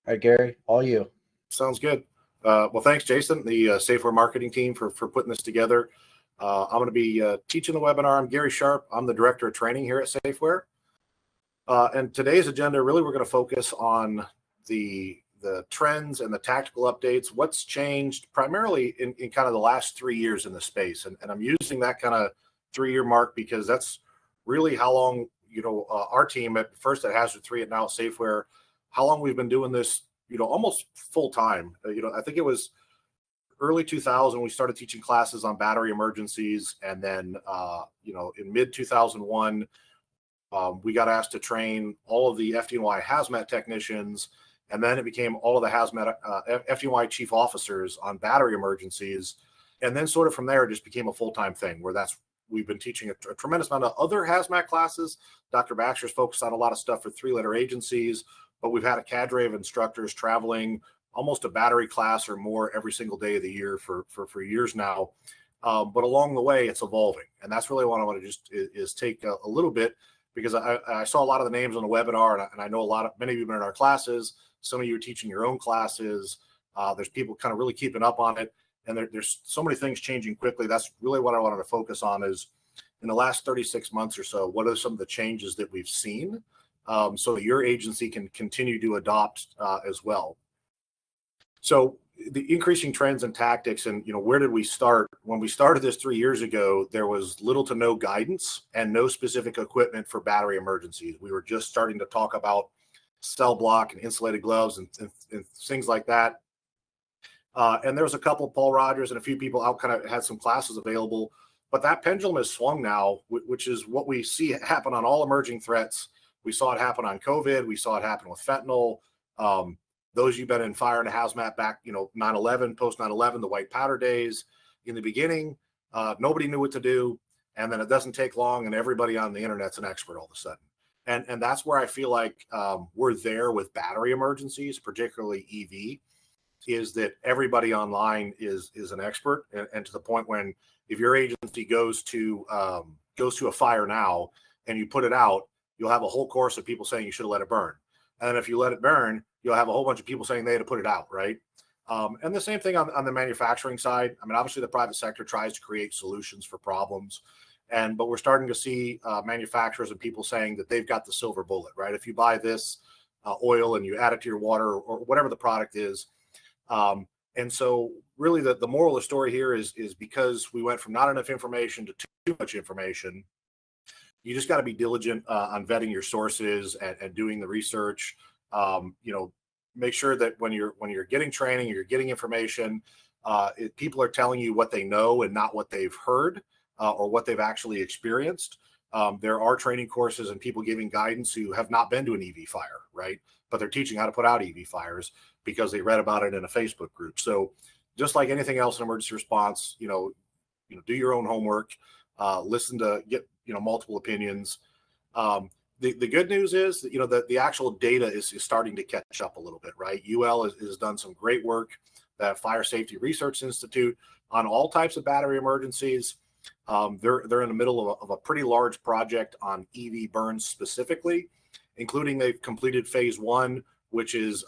All right, Gary, all you. Sounds good. Well, thanks, Jason, the Safeware marketing team for putting this together. I'm going to be teaching the webinar. I'm Gary Sharp. I'm the director of training here at Safeware. And today's agenda, really, we're going to focus on the trends and the tactical updates, what's changed primarily in kind of the last 3 years in the space. And I'm using that kind of 3-year mark because that's really how long, our team at first at Hazard 3 and now at Safeware, how long we've been doing this, almost full time. I think it was early 2000, we started teaching classes on battery emergencies. And then, in mid 2001, we got asked to train all of the FDNY hazmat technicians. And then it became all of the hazmat FDNY chief officers on battery emergencies. And then sort of from there, it just became a full-time thing where we've been teaching a tremendous amount of other hazmat classes. Dr. Baxter's focused on a lot of stuff for 3-letter agencies, but we've had a cadre of instructors traveling almost a battery class or more every single day of the year for years now. But along the way, it's evolving. And that's really what I want to just is take a little bit, because I saw a lot of the names on the webinar, and I know many of you have been in our classes. Some of you are teaching your own classes. There's people kind of really keeping up on it. And there's so many things changing quickly. That's really what I wanted to focus on is in the last 36 months or so, what are some of the changes that we've seen so that your agency can continue to adopt as well. So the increasing trends and tactics, and where did we start? When we started this 3 years ago, there was little to no guidance and no specific equipment for battery emergencies. We were just starting to talk about cell block and insulated gloves and things like that. And there was a couple, Paul Rogers and a few people out kind of had some classes available, but that pendulum has swung now, which is what we see happen on all emerging threats. We saw it happen on COVID. We saw it happen with fentanyl. Those of you been in fire and hazmat back, 9/11, post 9/11, the white powder days. In the beginning, nobody knew what to do. And then it doesn't take long and everybody on the internet's an expert all of a sudden. And that's where I feel like we're there with battery emergencies, particularly EV, is that everybody online is an expert. And to the point when if your agency goes to a fire now and you put it out, you'll have a whole course of people saying you should have let it burn. And then if you let it burn, you'll have a whole bunch of people saying they had to put it out, right? And the same thing on the manufacturing side. I mean, obviously the private sector tries to create solutions for problems. But we're starting to see manufacturers and people saying that they've got the silver bullet, right? If you buy this oil and you add it to your water or whatever the product is. And so really the moral of the story here is because we went from not enough information to too much information, you just got to be diligent on vetting your sources and doing the research. Make sure that when you're getting training, you're getting information, people are telling you what they know and not what they've heard or what they've actually experienced. There are training courses and people giving guidance who have not been to an EV fire, right? But they're teaching how to put out EV fires because they read about it in a Facebook group. So just like anything else in emergency response, do your own homework, listen to get multiple opinions. The good news is that, that the actual data is starting to catch up a little bit, right? UL has done some great work, the Fire Safety Research Institute, on all types of battery emergencies. They're in the middle of a pretty large project on EV burns specifically, including they've completed phase 1, which is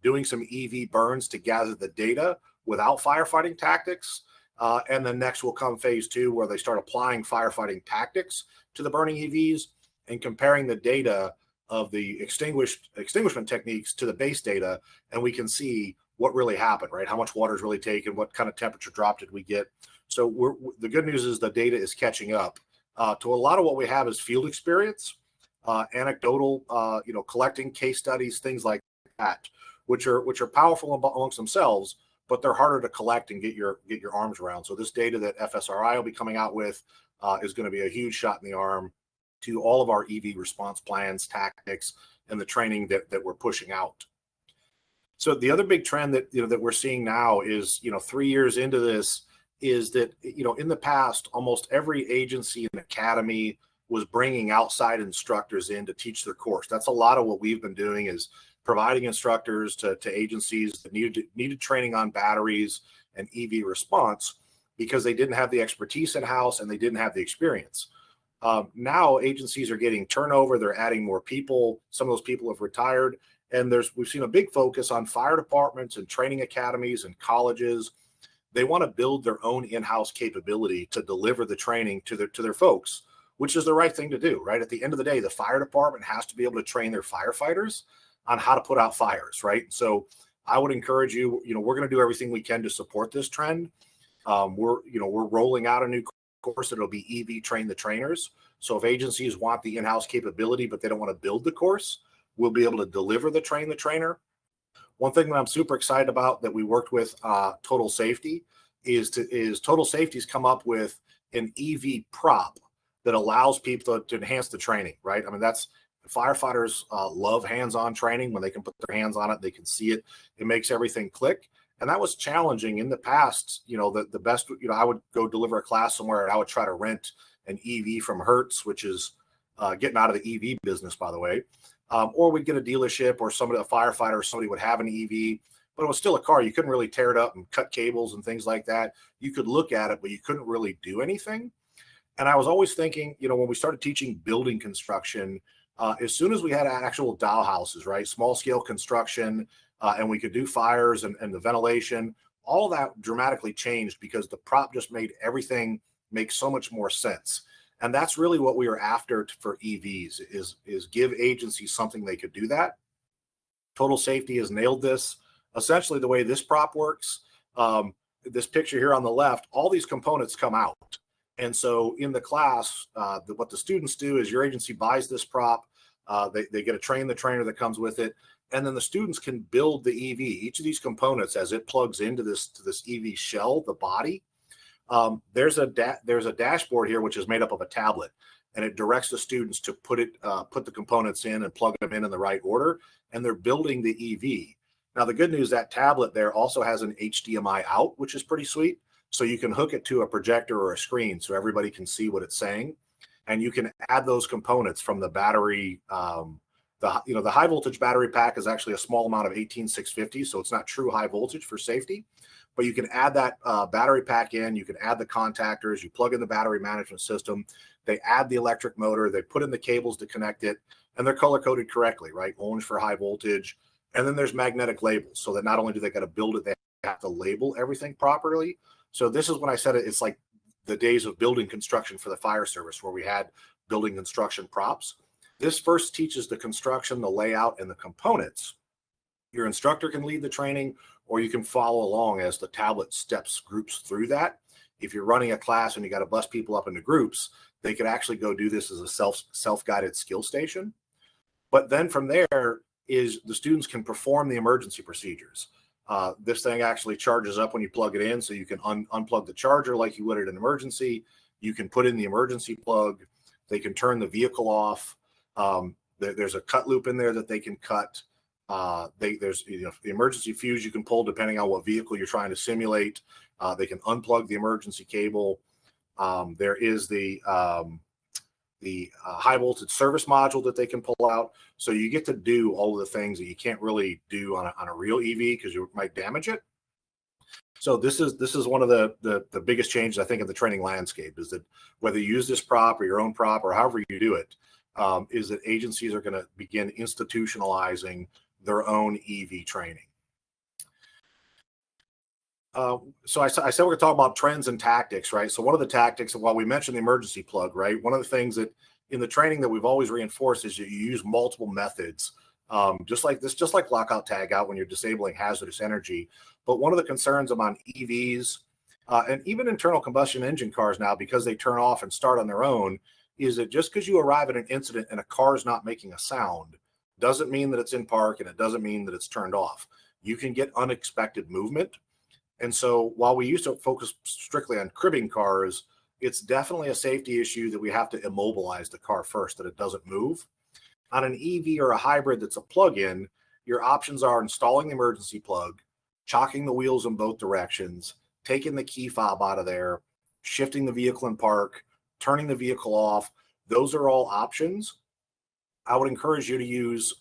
doing some EV burns to gather the data without firefighting tactics. And then next will come phase 2, where they start applying firefighting tactics to the burning EVs and comparing the data of the extinguishment techniques to the base data. And we can see what really happened, right? How much water is really taken, what kind of temperature drop did we get? So the good news is the data is catching up to a lot of what we have is field experience, anecdotal, collecting case studies, things like that, which are powerful amongst themselves, but they're harder to collect and get your arms around. So this data that FSRI will be coming out with is going to be a huge shot in the arm to all of our EV response plans, tactics, and the training that we're pushing out. So the other big trend that that we're seeing now is 3 years into this is that in the past almost every agency and academy was bringing outside instructors in to teach their course. That's a lot of what we've been doing is providing instructors to agencies that needed training on batteries and EV response because they didn't have the expertise in-house and they didn't have the experience. Now agencies are getting turnover. They're adding more people. Some of those people have retired. And we've seen a big focus on fire departments and training academies and colleges. They want to build their own in-house capability to deliver the training to their folks, which is the right thing to do, right? At the end of the day, the fire department has to be able to train their firefighters on how to put out fires, right? So I would encourage you, we're going to do everything we can to support this trend. We're rolling out a new course that'll be EV Train the Trainers. So if agencies want the in-house capability, but they don't want to build the course, we'll be able to deliver the Train the Trainer. One thing that I'm super excited about that we worked with Total Safety is Total Safety's come up with an EV prop that allows people to enhance the training, right? I mean, firefighters love hands-on training. When they can put their hands on it, they can see it. It makes everything click. And that was challenging in the past. The best, I would go deliver a class somewhere and I would try to rent an EV from Hertz, which is getting out of the EV business, by the way. Or we'd get a dealership or a firefighter or somebody would have an EV, but it was still a car. You couldn't really tear it up and cut cables and things like that. You could look at it, but you couldn't really do anything. And I was always thinking, when we started teaching building construction, as soon as we had actual doll houses, right, small scale construction, and we could do fires and the ventilation, all that dramatically changed because the prop just made everything make so much more sense. And that's really what we are after for EVs is give agencies something they could do that. Total Safety has nailed this. Essentially, the way this prop works, this picture here on the left, all these components come out. And so in the class, what the students do is your agency buys this prop. They get a Train the Trainer that comes with it. And then the students can build the EV. Each of these components, as it plugs into this EV shell, the body, there's a dashboard here which is made up of a tablet, and it directs the students to put the components in and plug them in the right order, and they're building the EV. Now the good news, that tablet there also has an HDMI out, which is pretty sweet. So you can hook it to a projector or a screen so everybody can see what it's saying, and you can add those components from the battery. The high voltage battery pack is actually a small amount of 18650, so it's not true high voltage for safety. But you can add that battery pack in, you can add the contactors, you plug in the battery management system, they add the electric motor, they put in the cables to connect it, and they're color coded correctly, right? Orange for high voltage. And then there's magnetic labels, so that not only do they got to build it, they have to label everything properly. So this is when I said it's like the days of building construction for the fire service where we had building construction props. This first teaches the construction, the layout, and the components. Your instructor can lead the training, or you can follow along as the tablet groups through that. If you're running a class and you got to bust people up into groups, they could actually go do this as a self-guided skill station. But then from there is the students can perform the emergency procedures. This thing actually charges up when you plug it in, so you can unplug the charger like you would at an emergency. You can put in the emergency plug. They can turn the vehicle off. There's a cut loop in there that they can cut. There's the emergency fuse you can pull depending on what vehicle you're trying to simulate. They can unplug the emergency cable. There is the high voltage service module that they can pull out. So you get to do all of the things that you can't really do on a real EV because you might damage it. So this is one of the biggest changes I think in the training landscape, is that whether you use this prop or your own prop or however you do it, is that agencies are going to begin institutionalizing their own EV training. So I said we're going to talk about trends and tactics, right? So one of the tactics, while we mentioned the emergency plug, right? One of the things that in the training that we've always reinforced is that you use multiple methods, just like lockout tag out when you're disabling hazardous energy. But one of the concerns among EVs and even internal combustion engine cars now, because they turn off and start on their own, is that just because you arrive at an incident and a car is not making a sound doesn't mean that it's in park, and it doesn't mean that it's turned off. You can get unexpected movement. And so while we used to focus strictly on cribbing cars, it's definitely a safety issue that we have to immobilize the car first, that it doesn't move. On an EV or a hybrid that's a plug-in, your options are installing the emergency plug, chocking the wheels in both directions, taking the key fob out of there, shifting the vehicle in park, turning the vehicle off. Those are all options. I would encourage you to use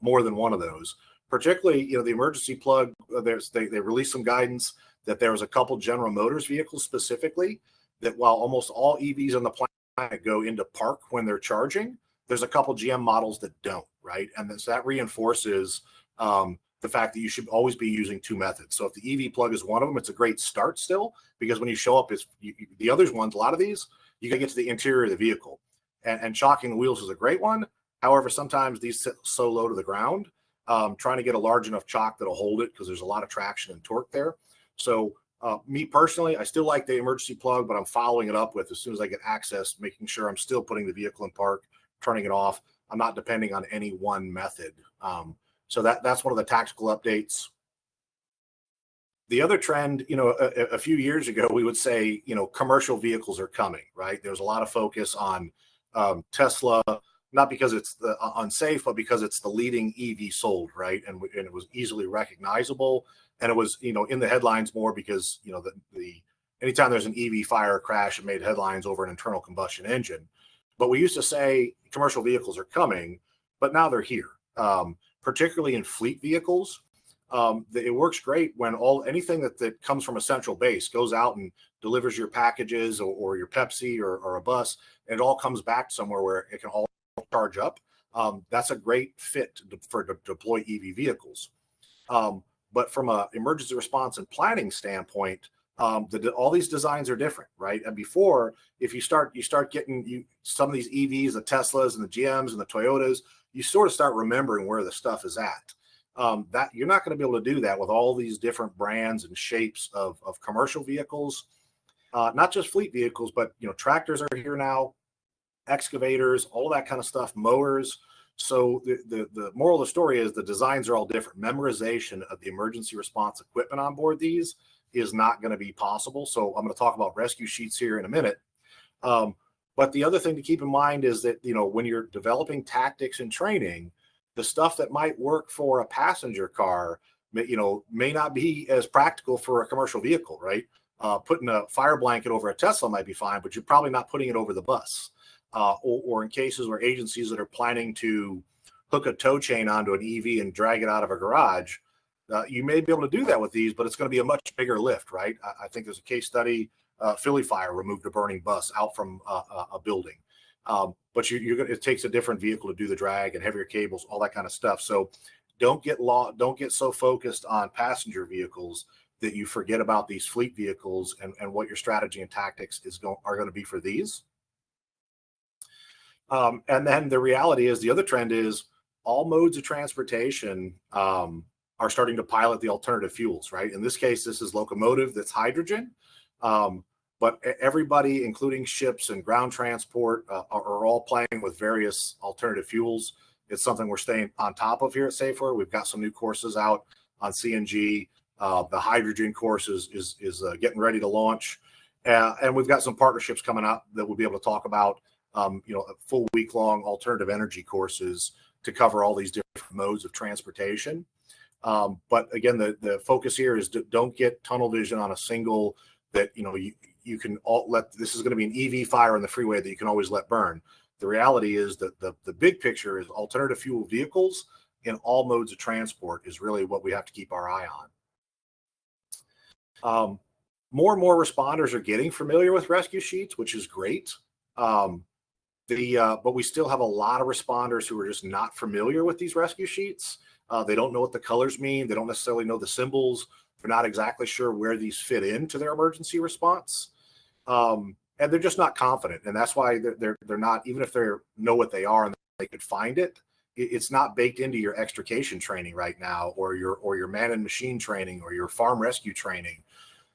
more than one of those. Particularly, the emergency plug, they released some guidance that there was a couple General Motors vehicles specifically that while almost all EVs on the planet go into park when they're charging, there's a couple GM models that don't. right? And so that reinforces the fact that you should always be using two methods. So if the EV plug is one of them, it's a great start still, because when you show up, the others ones, a lot of these, you got to get to the interior of the vehicle. And shocking the wheels is a great one. However, sometimes these sit so low to the ground, trying to get a large enough chock that'll hold it, because there's a lot of traction and torque there. So me personally, I still like the emergency plug, but I'm following it up with, as soon as I get access, making sure I'm still putting the vehicle in park, turning it off. I'm not depending on any one method. So that's one of the tactical updates. The other trend, a few years ago, we would say, commercial vehicles are coming, right? There's a lot of focus on Tesla, not because it's unsafe, but because it's the leading EV sold, right? And it was easily recognizable, and it was, in the headlines more because, anytime there's an EV fire or crash, it made headlines over an internal combustion engine. But we used to say commercial vehicles are coming, but now they're here, particularly in fleet vehicles. It works great when anything that comes from a central base goes out and delivers your packages or your Pepsi or a bus, and it all comes back somewhere where it can all charge up. That's a great fit to deploy EV vehicles. But from an emergency response and planning standpoint, all these designs are different, right? And before, if you start getting some of these EVs, the Teslas and the GMs and the Toyotas, you sort of start remembering where the stuff is at. That you're not going to be able to do that with all these different brands and shapes of commercial vehicles, not just fleet vehicles, but tractors are here now, excavators, all that kind of stuff, mowers. So the moral of the story is the designs are all different. Memorization of the emergency response equipment on board these is not going to be possible. So I'm going to talk about rescue sheets here in a minute. But the other thing to keep in mind is that, when you're developing tactics and training, the stuff that might work for a passenger car, may not be as practical for a commercial vehicle, right? Putting a fire blanket over a Tesla might be fine, but you're probably not putting it over the bus. Or in cases where agencies that are planning to hook a tow chain onto an EV and drag it out of a garage, you may be able to do that with these, but it's going to be a much bigger lift, right? I think there's a case study, Philly Fire removed a burning bus out from a building. But it takes a different vehicle to do the drag and heavier cables, all that kind of stuff. So don't get so focused on passenger vehicles that you forget about these fleet vehicles and what your strategy and tactics are going to be for these. And then the reality is, the other trend is all modes of transportation are starting to pilot the alternative fuels, right? In this case, this is locomotive that's hydrogen. But everybody, including ships and ground transport, are all playing with various alternative fuels. It's something we're staying on top of here at Safeware. We've got some new courses out on CNG. The hydrogen course is getting ready to launch. And we've got some partnerships coming up that we'll be able to talk about, a full week-long alternative energy courses to cover all these different modes of transportation. But again, the focus here is don't get tunnel vision on a single that, you can this is going to be an EV fire on the freeway that you can always let burn. The reality is that the big picture is alternative fuel vehicles in all modes of transport is really what we have to keep our eye on. More and more responders are getting familiar with rescue sheets, which is great. But we still have a lot of responders who are just not familiar with these rescue sheets. They don't know what the colors mean. They don't necessarily know the symbols. They're not exactly sure where these fit into their emergency response. And they're just not confident. And that's why they're not, even if they know what they are and they could find it, it's not baked into your extrication training right now, or your man and machine training, or your farm rescue training.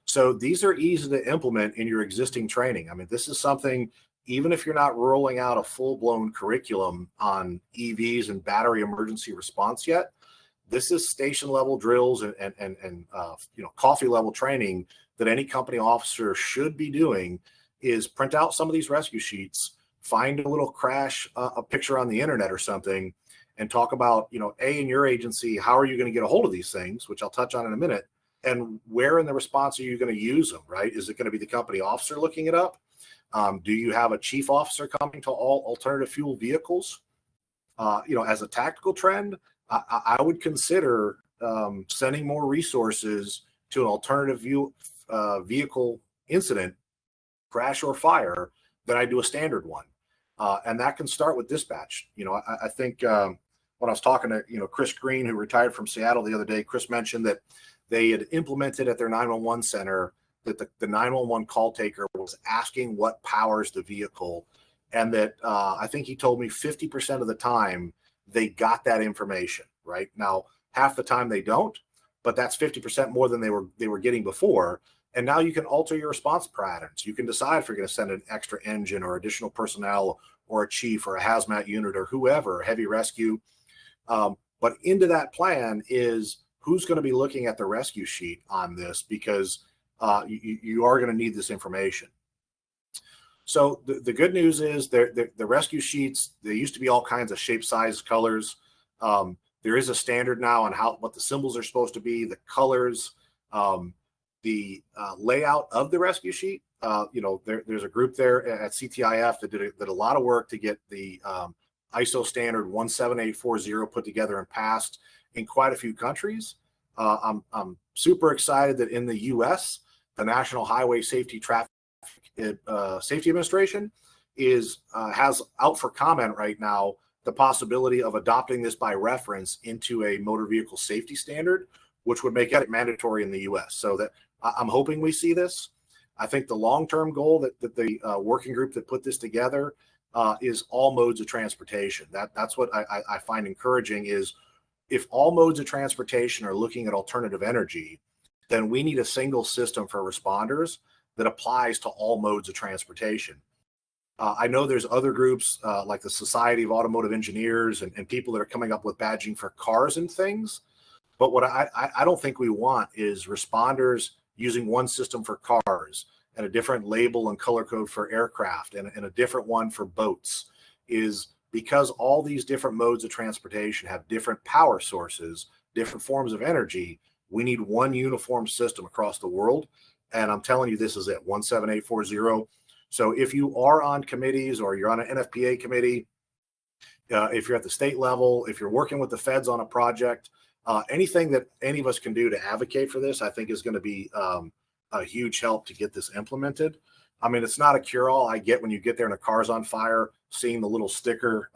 So these are easy to implement in your existing training. I mean, this is something, even if you're not rolling out a full-blown curriculum on EVs and battery emergency response yet, this is station level drills and coffee level training that any company officer should be doing. Is print out some of these rescue sheets, find a little crash, a picture on the internet or something, and talk about, in your agency, how are you going to get a hold of these things, which I'll touch on in a minute, and where in the response are you going to use them, right? Is it going to be the company officer looking it up? Do you have a chief officer coming to all alternative fuel vehicles? As a tactical trend, I would consider sending more resources to an alternative vehicle incident, crash or fire, than I do a standard one. And that can start with dispatch. I think when I was talking to, Chris Green, who retired from Seattle the other day, Chris mentioned that they had implemented at their 911 center that the 911 call taker was asking what powers the vehicle. And that I think he told me 50% of the time they got that information, right? Now, half the time they don't, but that's 50% more than they were getting before. And now you can alter your response patterns. You can decide if you're going to send an extra engine or additional personnel or a chief or a hazmat unit or whoever, heavy rescue. But into that plan is who's going to be looking at the rescue sheet on this, because you are going to need this information. So the good news is the rescue sheets, they used to be all kinds of shape, size, colors. There is a standard now on what the symbols are supposed to be, the colors, the layout of the rescue sheet. There's a group there at CTIF that did a lot of work to get the ISO standard 17840 put together and passed in quite a few countries. I'm super excited that in the U.S., the National Highway Safety Traffic Safety Administration has out for comment right now the possibility of adopting this by reference into a motor vehicle safety standard, which would make it mandatory in the U.S. So that I'm hoping we see this. I think the long-term goal that the working group that put this together is all modes of transportation. That's what I find encouraging is if all modes of transportation are looking at alternative energy, then we need a single system for responders that applies to all modes of transportation. I know there's other groups like the Society of Automotive Engineers and people that are coming up with badging for cars and things. But what I don't think we want is responders using one system for cars and a different label and color code for aircraft and a different one for boats, is because all these different modes of transportation have different power sources, different forms of energy. We need one uniform system across the world. And I'm telling you, this is it, 17840. So if you are on committees or you're on an NFPA committee, if you're at the state level, if you're working with the feds on a project, anything that any of us can do to advocate for this, I think is going to be a huge help to get this implemented. I mean, it's not a cure-all. I get when you get there and a car's on fire, seeing the little sticker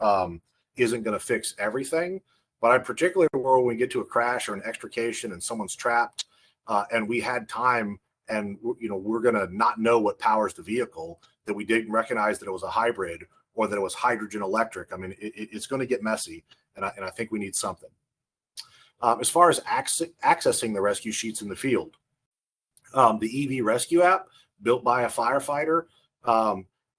isn't going to fix everything. But I particularly worry when we get to a crash or an extrication and someone's trapped and we had time and we're going to not know what powers the vehicle, that we didn't recognize that it was a hybrid or that it was hydrogen electric. I mean, it's going to get messy, and I think we need something. As far as accessing the rescue sheets in the field, the EV Rescue app built by a firefighter,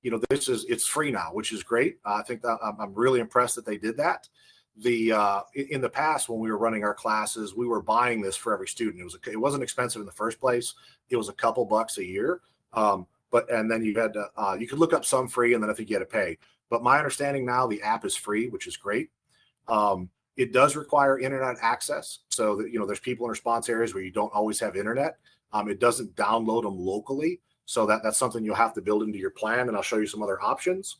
it's free now, which is great. I think that I'm really impressed that they did that. In the past, when we were running our classes, we were buying this for every student. It wasn't expensive in the first place. It was a couple bucks a year. And then you had to, you could look up some free, and then I think you had to pay. But my understanding now, the app is free, which is great. It does require internet access. So that, there's people in response areas where you don't always have internet. It doesn't download them locally. So that's something you'll have to build into your plan. And I'll show you some other options.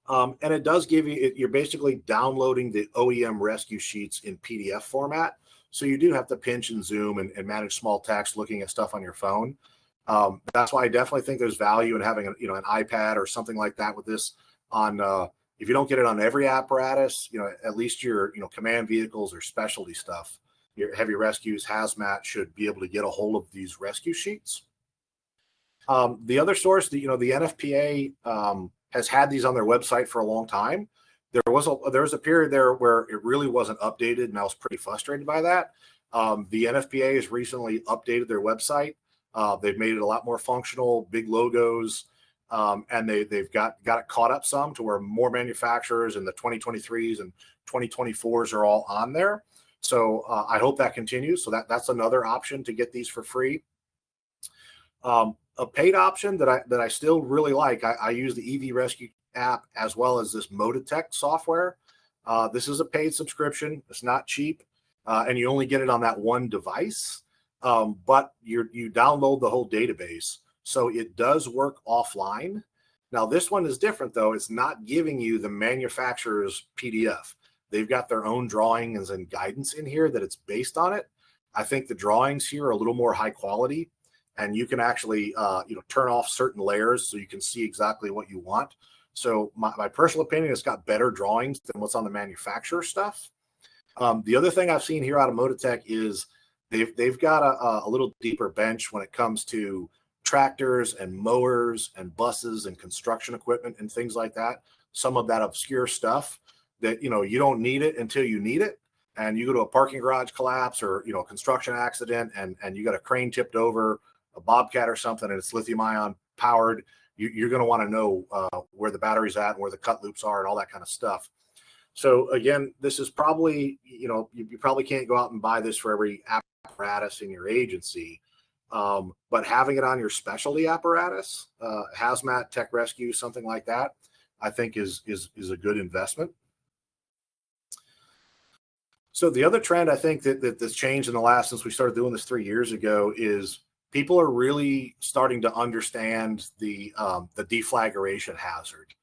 And it does give you, you're basically downloading the OEM rescue sheets in PDF format. So you do have to pinch and zoom and manage small text looking at stuff on your phone. That's why I definitely think there's value in having an iPad or something like that with this on, if you don't get it on every apparatus, at least your, command vehicles or specialty stuff, your heavy rescues, hazmat should be able to get a hold of these rescue sheets. The other source, the NFPA has had these on their website for a long time. There was a period there where it really wasn't updated, and I was pretty frustrated by that. The NFPA has recently updated their website. They've made it a lot more functional, big logos, and they've got it caught up some to where more manufacturers in the 2023s and 2024s are all on there. So I hope that continues. So that's another option to get these for free. A paid option that I still really like. I use the EV Rescue app as well as this Mototech software. This is a paid subscription. It's not cheap, and you only get it on that one device. But you download the whole database, so it does work offline. Now this one is different though. It's not giving you the manufacturer's PDF. They've got their own drawings and guidance in here that it's based on it. I think the drawings here are a little more high quality, and you can actually turn off certain layers so you can see exactly what you want. So my personal opinion, it's got better drawings than what's on the manufacturer stuff. The other thing I've seen here out of Mototech is they've got a little deeper bench when it comes to tractors and mowers and buses and construction equipment and things like that. Some of that obscure stuff that, you don't need it until you need it. And you go to a parking garage collapse or, a construction accident and you got a crane tipped over, a Bobcat or something, and it's lithium ion powered. You're going to want to know where the battery's at and where the cut loops are and all that kind of stuff. So again, this is probably, you probably can't go out and buy this for every apparatus in your agency. But having it on your specialty apparatus, hazmat, tech rescue, something like that, I think is a good investment. So the other trend I think that's changed in the last, since we started doing this 3 years ago, is people are really starting to understand the deflagration hazard.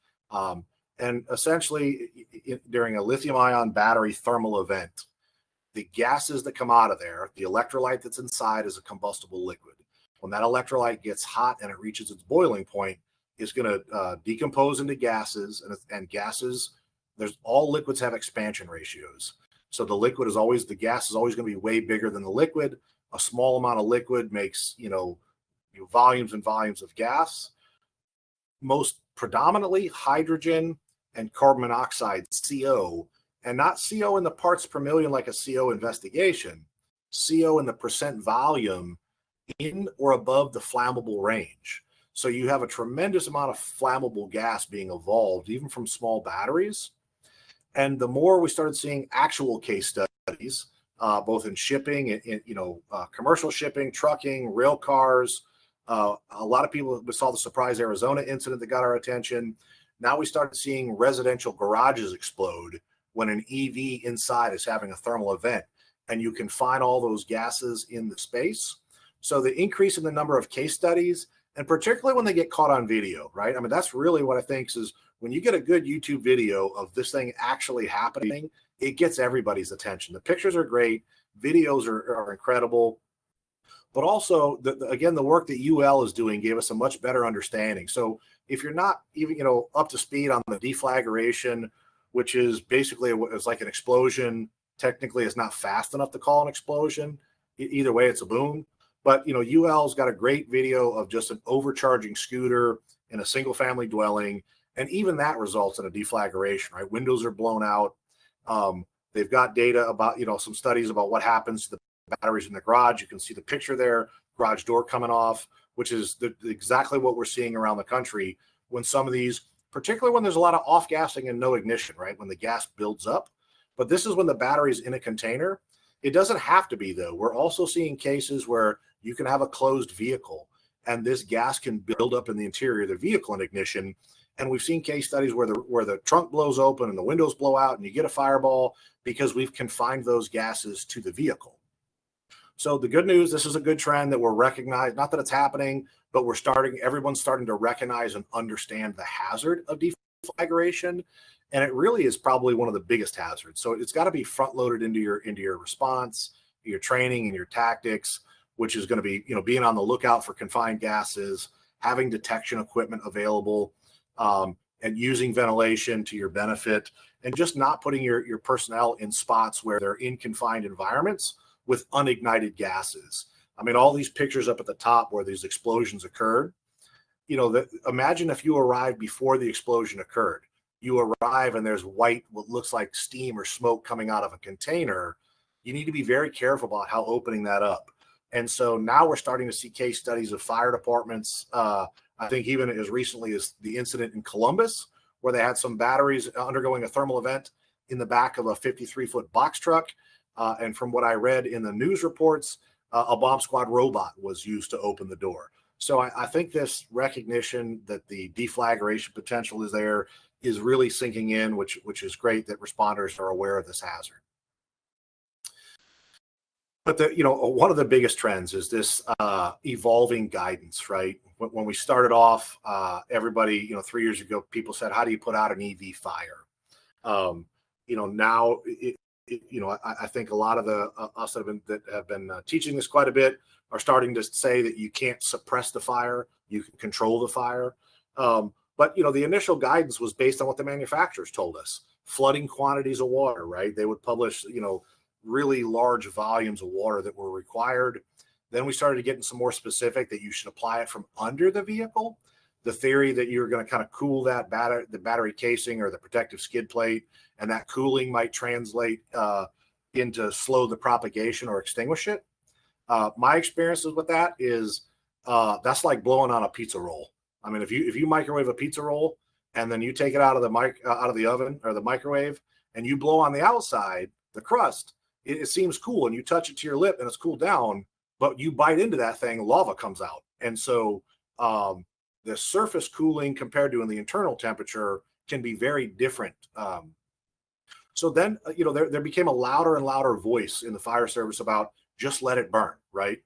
And essentially, during a lithium-ion battery thermal event, the gases that come out of there, the electrolyte that's inside is a combustible liquid. When that electrolyte gets hot and it reaches its boiling point, it's going to decompose into gases, and gases, all liquids have expansion ratios. So the gas is always going to be way bigger than the liquid. A small amount of liquid makes, volumes and volumes of gas. Most predominantly hydrogen and carbon monoxide, CO, and not CO in the parts per million like a CO investigation, CO in the percent volume in or above the flammable range. So you have a tremendous amount of flammable gas being evolved, even from small batteries. And the more we started seeing actual case studies, both in shipping, in commercial shipping, trucking, rail cars, a lot of people, we saw the Surprise, Arizona incident that got our attention. Now we started seeing residential garages explode when an EV inside is having a thermal event, and you can find all those gases in the space. So the increase in the number of case studies, and particularly when they get caught on video, right? I mean, that's really what I think is when you get a good YouTube video of this thing actually happening, it gets everybody's attention. The pictures are great. Videos are incredible. But also, again, the work that UL is doing gave us a much better understanding. So if you're not even, up to speed on the deflagration, which is basically, it's like an explosion. Technically, it's not fast enough to call an explosion. Either way, it's a boom. But, UL's got a great video of just an overcharging scooter in a single family dwelling. And even that results in a deflagration, right? Windows are blown out. They've got data about, some studies about what happens to the batteries in the garage. You can see the picture there, garage door coming off, which is exactly what we're seeing around the country when some of these, particularly when there's a lot of off gassing and no ignition, right? When the gas builds up. But this is when the battery's in a container. It doesn't have to be, though. We're also seeing cases where you can have a closed vehicle and this gas can build up in the interior of the vehicle in ignition. And we've seen case studies where the trunk blows open and the windows blow out and you get a fireball because we've confined those gases to the vehicle. So the good news, this is a good trend that we're recognizing, not that it's happening, but everyone's starting to recognize and understand the hazard of deflagration. And it really is probably one of the biggest hazards. So it's got to be front loaded into your response, your training and your tactics, which is going to be, being on the lookout for confined gases, having detection equipment available, and using ventilation to your benefit, and just not putting your personnel in spots where they're in confined environments with unignited gases. I mean, all these pictures up at the top where these explosions occurred, imagine if you arrived before the explosion occurred. You arrive and there's what looks like steam or smoke coming out of a container. You need to be very careful about how opening that up. And so now we're starting to see case studies of fire departments. I think even as recently as the incident in Columbus, where they had some batteries undergoing a thermal event in the back of a 53-foot box truck. And from what I read in the news reports, a bomb squad robot was used to open the door. So I think this recognition that the deflagration potential is there is really sinking in, which is great that responders are aware of this hazard. But one of the biggest trends is this evolving guidance, right? When we started off, everybody, 3 years ago, people said, "How do you put out an EV fire?" Now, I think a lot of us that have been teaching this quite a bit are starting to say that you can't suppress the fire, you can control the fire. But, the initial guidance was based on what the manufacturers told us. Flooding quantities of water, right? They would publish, really large volumes of water that were required. Then we started getting some more specific that you should apply it from under the vehicle. The theory that you're going to kind of cool that the battery casing or the protective skid plate, and that cooling might translate into slow the propagation or extinguish it. My experiences with that is that's like blowing on a pizza roll. I mean, if you microwave a pizza roll and then you take it out of the oven or the microwave and you blow on the outside, the crust, it seems cool, and you touch it to your lip and it's cooled down, but you bite into that thing, lava comes out. And so the surface cooling compared to in the internal temperature can be very different. So then, there became a louder and louder voice in the fire service about just let it burn, right?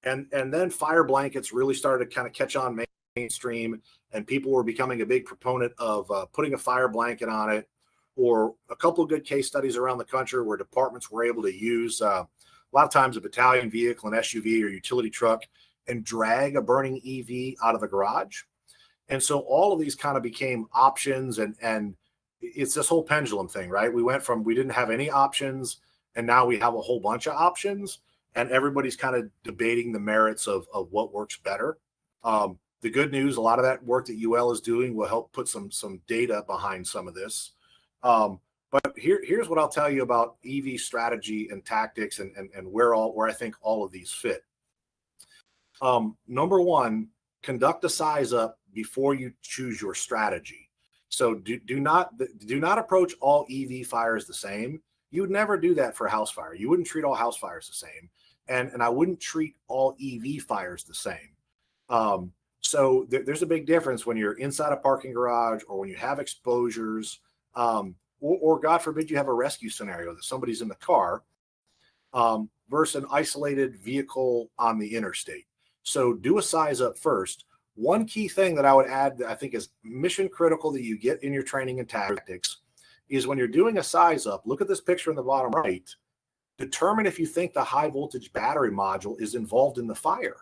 And then fire blankets really started to kind of catch on mainstream, and people were becoming a big proponent of putting a fire blanket on it. Or a couple of good case studies around the country where departments were able to use a lot of times a battalion vehicle, an SUV or utility truck, and drag a burning EV out of the garage. And so all of these kind of became options, and it's this whole pendulum thing, right? We went from we didn't have any options, and now we have a whole bunch of options, and everybody's kind of debating the merits of what works better. The good news, a lot of that work that UL is doing will help put some data behind some of this. But here's what I'll tell you about EV strategy and tactics and where I think all of these fit. Number one, conduct a size up before you choose your strategy. So do not approach all EV fires the same. You would never do that for a house fire. You wouldn't treat all house fires the same. And I wouldn't treat all EV fires the same. So there's a big difference when you're inside a parking garage or when you have exposures, or God forbid you have a rescue scenario that somebody's in the car, versus an isolated vehicle on the interstate. So do a size up first. One key thing that I would add that I think is mission critical that you get in your training and tactics is when you're doing a size up, look at this picture in the bottom right, determine if you think the high voltage battery module is involved in the fire,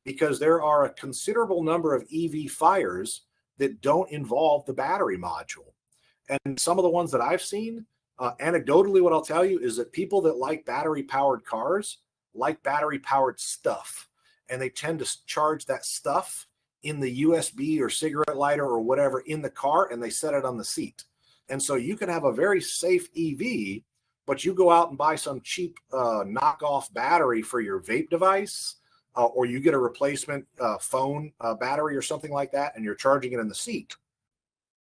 because there are a considerable number of EV fires that don't involve the battery module. And some of the ones that I've seen, anecdotally, what I'll tell you is that people that like battery powered cars like battery powered stuff, and they tend to charge that stuff in the USB or cigarette lighter or whatever in the car, and they set it on the seat. And so you can have a very safe EV, but you go out and buy some cheap knockoff battery for your vape device, or you get a replacement phone battery or something like that, and you're charging it in the seat.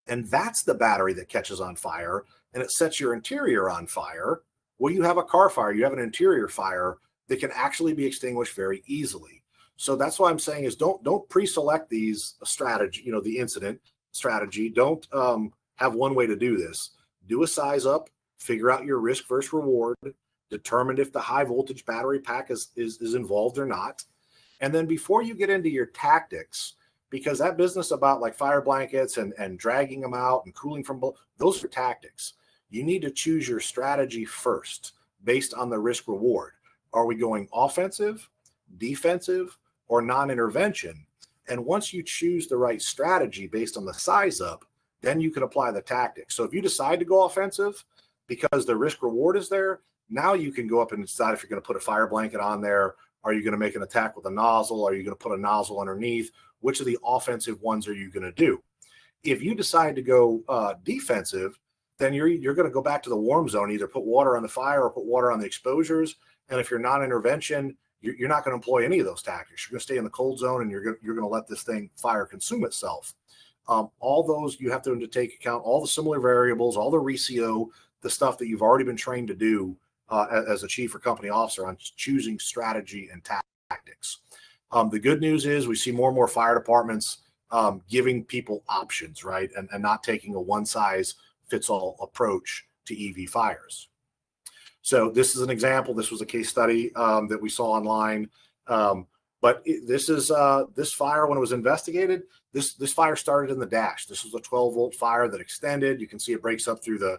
And that's the battery that catches on fire, and it sets your interior on fire. Well, you have a car fire, you have an interior fire that can actually be extinguished very easily. So that's why I'm saying is don't pre-select these strategy, the incident strategy. Don't have one way to do this. Do a size up, figure out your risk versus reward, determine if the high voltage battery pack is involved or not. And then before you get into your tactics, because that business about like fire blankets and dragging them out and cooling from both, those are tactics. You need to choose your strategy first based on the risk reward. Are we going offensive, defensive, or non-intervention? And once you choose the right strategy based on the size up, then you can apply the tactics. So if you decide to go offensive because the risk reward is there, now you can go up and decide if you're going to put a fire blanket on there. Are you going to make an attack with a nozzle? Are you going to put a nozzle underneath? Which of the offensive ones are you going to do? If you decide to go defensive, then you're going to go back to the warm zone, either put water on the fire or put water on the exposures. And if you're non-intervention, you're not going to employ any of those tactics. You're going to stay in the cold zone, and you're going to let this fire consume itself. All those you have to take account, all the similar variables, all the RECIO, the stuff that you've already been trained to do as a chief or company officer on choosing strategy and tactics. The good news is we see more and more fire departments giving people options, right? And not taking a one-size-fits-all approach to EV fires. So this is an example. This was a case study that we saw online. This fire, when it was investigated, this fire started in the dash. This was a 12-volt fire that extended. You can see it breaks up through the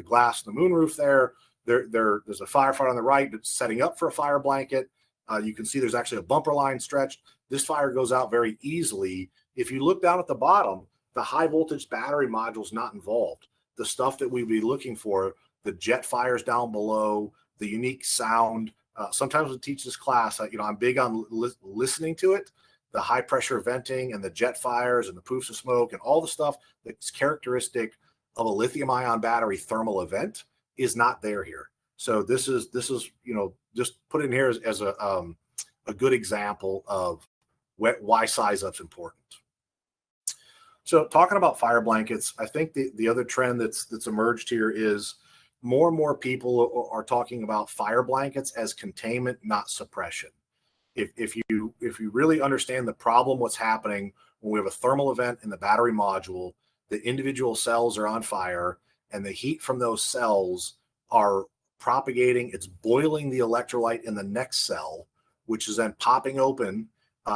glass in the moonroof there. There's a firefighter on the right that's setting up for a fire blanket. You can see there's actually a bumper line stretched. This fire goes out very easily If you look down at the bottom, the high voltage battery module is not involved. The stuff that we'd be looking for, the jet fires down below, the unique sound. Sometimes we teach this class, I'm big on listening to it, the high pressure venting and the jet fires and the poofs of smoke and all the stuff that's characteristic of a lithium ion battery thermal event is not there here. So this is just put in here as a good example of why size up's important. So talking about fire blankets, I think the other trend that's emerged here is more and more people are talking about fire blankets as containment, not suppression. If you really understand the problem, what's happening when we have a thermal event in the battery module, the individual cells are on fire, and the heat from those cells are propagating. It's boiling the electrolyte in the next cell, which is then popping open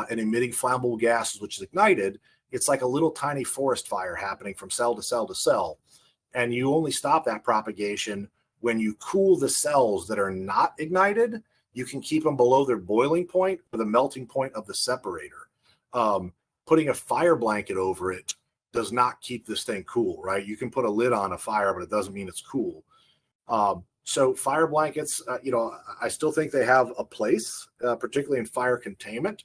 and emitting flammable gases, which is ignited. It's like a little tiny forest fire happening from cell to cell to cell. And you only stop that propagation when you cool the cells that are not ignited. You can keep them below their boiling point or the melting point of the separator. Putting a fire blanket over it does not keep this thing cool, right? You can put a lid on a fire, but it doesn't mean it's cool. So fire blankets, I still think they have a place, particularly in fire containment.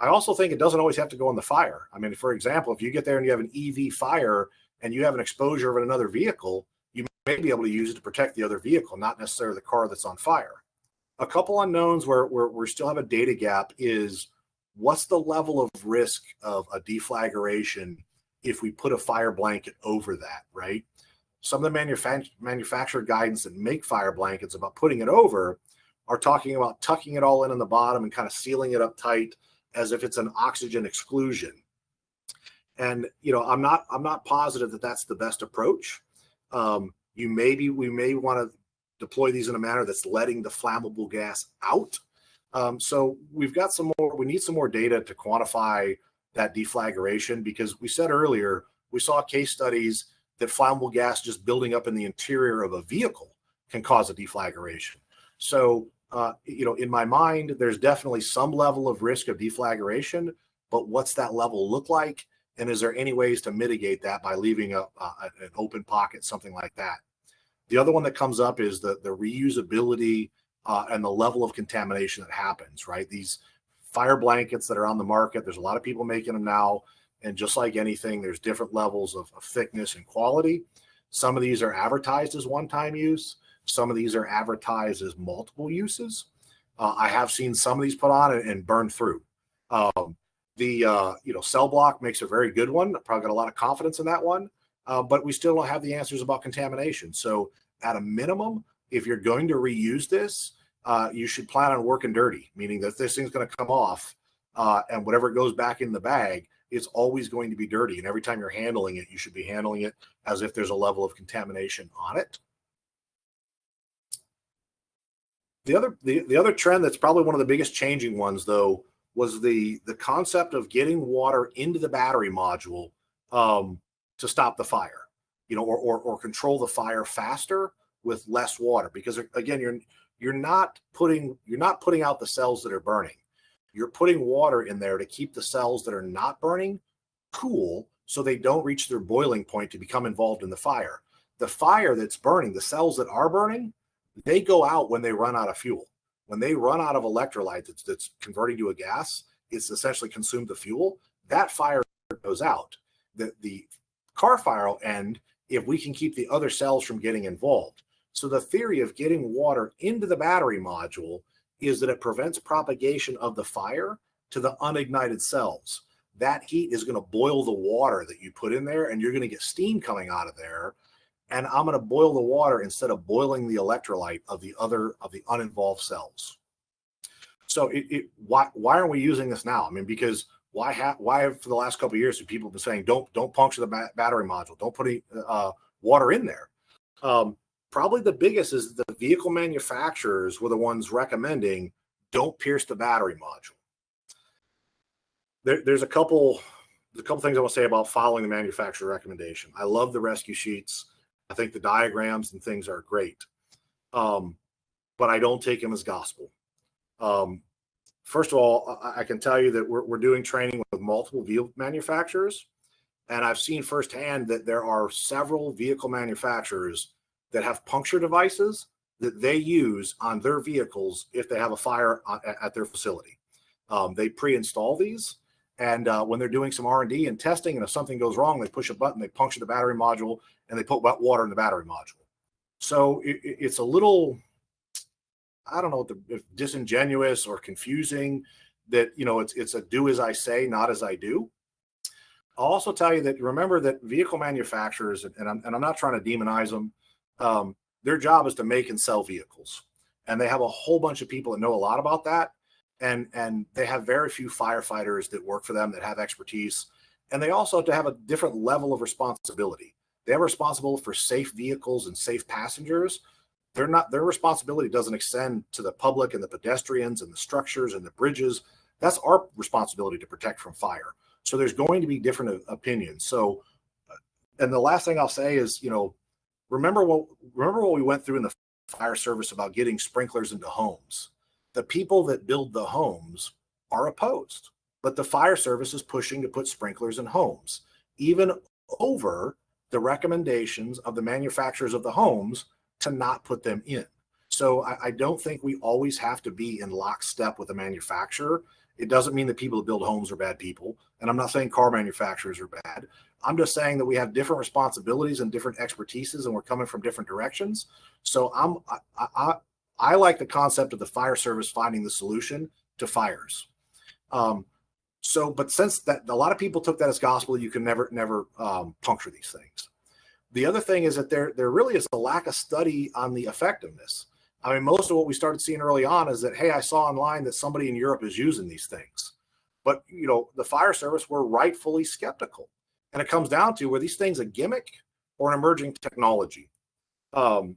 I also think it doesn't always have to go in the fire. I mean, for example, if you get there and you have an EV fire and you have an exposure of another vehicle, you may be able to use it to protect the other vehicle, not necessarily the car that's on fire. A couple unknowns where we still have a data gap is what's the level of risk of a deflagration if we put a fire blanket over that, right? Some of the manufacturer guidance that make fire blankets about putting it over are talking about tucking it all in the bottom and kind of sealing it up tight as if it's an oxygen exclusion. And I'm not positive that that's the best approach. We may want to deploy these in a manner that's letting the flammable gas out. So we need some more data to quantify that deflagration, because we said earlier, we saw case studies that flammable gas just building up in the interior of a vehicle can cause a deflagration. So, in my mind, there's definitely some level of risk of deflagration, but what's that level look like? And is there any ways to mitigate that by leaving an open pocket, something like that? The other one that comes up is the reusability and the level of contamination that happens, right? These fire blankets that are on the market, there's a lot of people making them now. And just like anything, there's different levels of thickness and quality. Some of these are advertised as one-time use. Some of these are advertised as multiple uses. I have seen some of these put on and burn through. Cell Block makes a very good one. I probably got a lot of confidence in that one. But we still don't have the answers about contamination. So at a minimum, if you're going to reuse this, you should plan on working dirty, meaning that this thing's going to come off and whatever goes back in the bag, it's always going to be dirty. And every time you're handling it, you should be handling it as if there's a level of contamination on it. The other trend that's probably one of the biggest changing ones, though, was the concept of getting water into the battery module to stop the fire, or control the fire faster with less water. Because again, you're not putting out the cells that are burning. You're putting water in there to keep the cells that are not burning cool so they don't reach their boiling point to become involved in the fire. The fire that's burning, the cells that are burning, they go out when they run out of fuel. When they run out of electrolyte that's converting to a gas, it's essentially consumed the fuel. That fire goes out. The car fire will end if we can keep the other cells from getting involved. So the theory of getting water into the battery module is that it prevents propagation of the fire to the unignited cells. That heat is going to boil the water that you put in there, and you're going to get steam coming out of there. And I'm going to boil the water instead of boiling the electrolyte of the uninvolved cells. So why aren't we using this now? I mean, because why have for the last couple of years people been saying don't puncture the battery module, don't put any water in there? Probably the biggest is the vehicle manufacturers were the ones recommending don't pierce the battery module. There's a couple things I want to say about following the manufacturer recommendation. I love the rescue sheets. I think the diagrams and things are great, but I don't take them as gospel. First of all, I can tell you that we're doing training with multiple vehicle manufacturers, and I've seen firsthand that there are several vehicle manufacturers that have puncture devices that they use on their vehicles if they have a fire at their facility. They pre-install these, and when they're doing some R&D and testing, and if something goes wrong, they push a button, they puncture the battery module, and they put wet water in the battery module. So it's a little, I don't know if disingenuous or confusing that, it's a do as I say, not as I do. I'll also tell you that remember that vehicle manufacturers, and I'm not trying to demonize them, their job is to make and sell vehicles. And they have a whole bunch of people that know a lot about that. And they have very few firefighters that work for them that have expertise. And they also have to have a different level of responsibility. They're responsible for safe vehicles and safe passengers. Their responsibility doesn't extend to the public and the pedestrians and the structures and the bridges. That's our responsibility to protect from fire. So there's going to be different opinions. So, and the last thing I'll say is, remember what we went through in the fire service about getting sprinklers into homes. The people that build the homes are opposed, but the fire service is pushing to put sprinklers in homes, even over the recommendations of the manufacturers of the homes to not put them in. So I don't think we always have to be in lockstep with the manufacturer. It doesn't mean that people that build homes are bad people. And I'm not saying car manufacturers are bad. I'm just saying that we have different responsibilities and different expertises, and we're coming from different directions. So I like the concept of the fire service finding the solution to fires. But since that, a lot of people took that as gospel, you can never puncture these things. The other thing is that there really is a lack of study on the effectiveness. I mean, most of what we started seeing early on is that, hey, I saw online that somebody in Europe is using these things. But, the fire service were rightfully skeptical. And it comes down to, were these things a gimmick or an emerging technology? And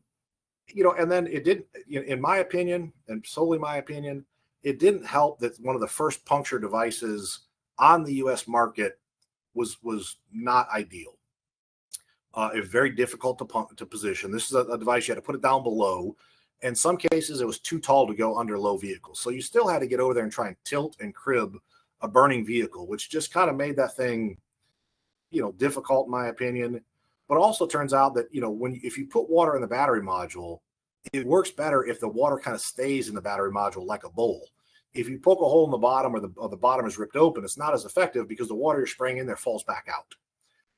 then it didn't, in my opinion, and solely my opinion, it didn't help that one of the first puncture devices on the U.S. market was not ideal. It's very difficult to position. This is a device you had to put it down below. In some cases, it was too tall to go under low vehicles. So you still had to get over there and try and tilt and crib a burning vehicle, which just kind of made that thing, difficult in my opinion. But also turns out that, if you put water in the battery module, it works better if the water kind of stays in the battery module like a bowl. If you poke a hole in the bottom or the bottom is ripped open, it's not as effective because the water you're spraying in there falls back out.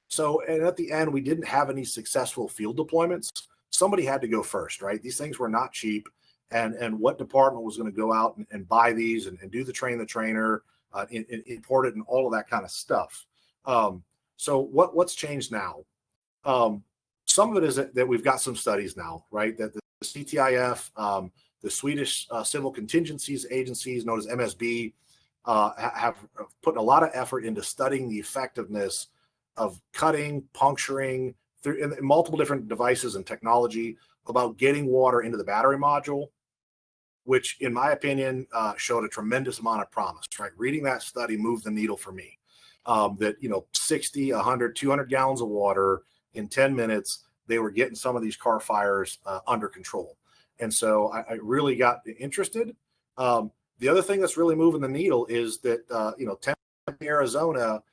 So, and at the end, we didn't have any successful field deployments. Somebody had to go first, right? These things were not cheap. And what department was going to go out and buy these and do the trainer, import it and all of that kind of stuff. So what's changed now? Some of it is that we've got some studies now, right? That the CTIF, the Swedish Civil Contingencies Agencies, known as MSB, have put a lot of effort into studying the effectiveness of cutting, puncturing through in multiple different devices and technology about getting water into the battery module, which in my opinion showed a tremendous amount of promise, right? Reading that study moved the needle for me. That, 60, 100, 200 gallons of water in 10 minutes, they were getting some of these car fires under control. And so I really got interested. The other thing that's really moving the needle is that, Tempe, Arizona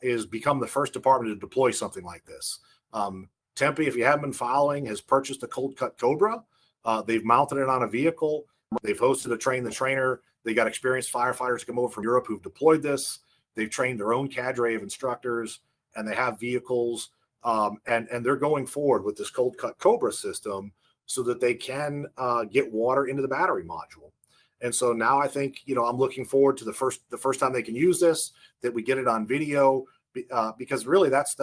is become the first department to deploy something like this. Tempe, if you haven't been following, has purchased a cold cut Cobra. They've mounted it on a vehicle. They've hosted a train the trainer. They got experienced firefighters come over from Europe who've deployed this. They've trained their own cadre of instructors, and they have vehicles. And they're going forward with this cold cut Cobra system so that they can get water into the battery module. And so now I think, I'm looking forward to the first time they can use this, that we get it on video, because really that's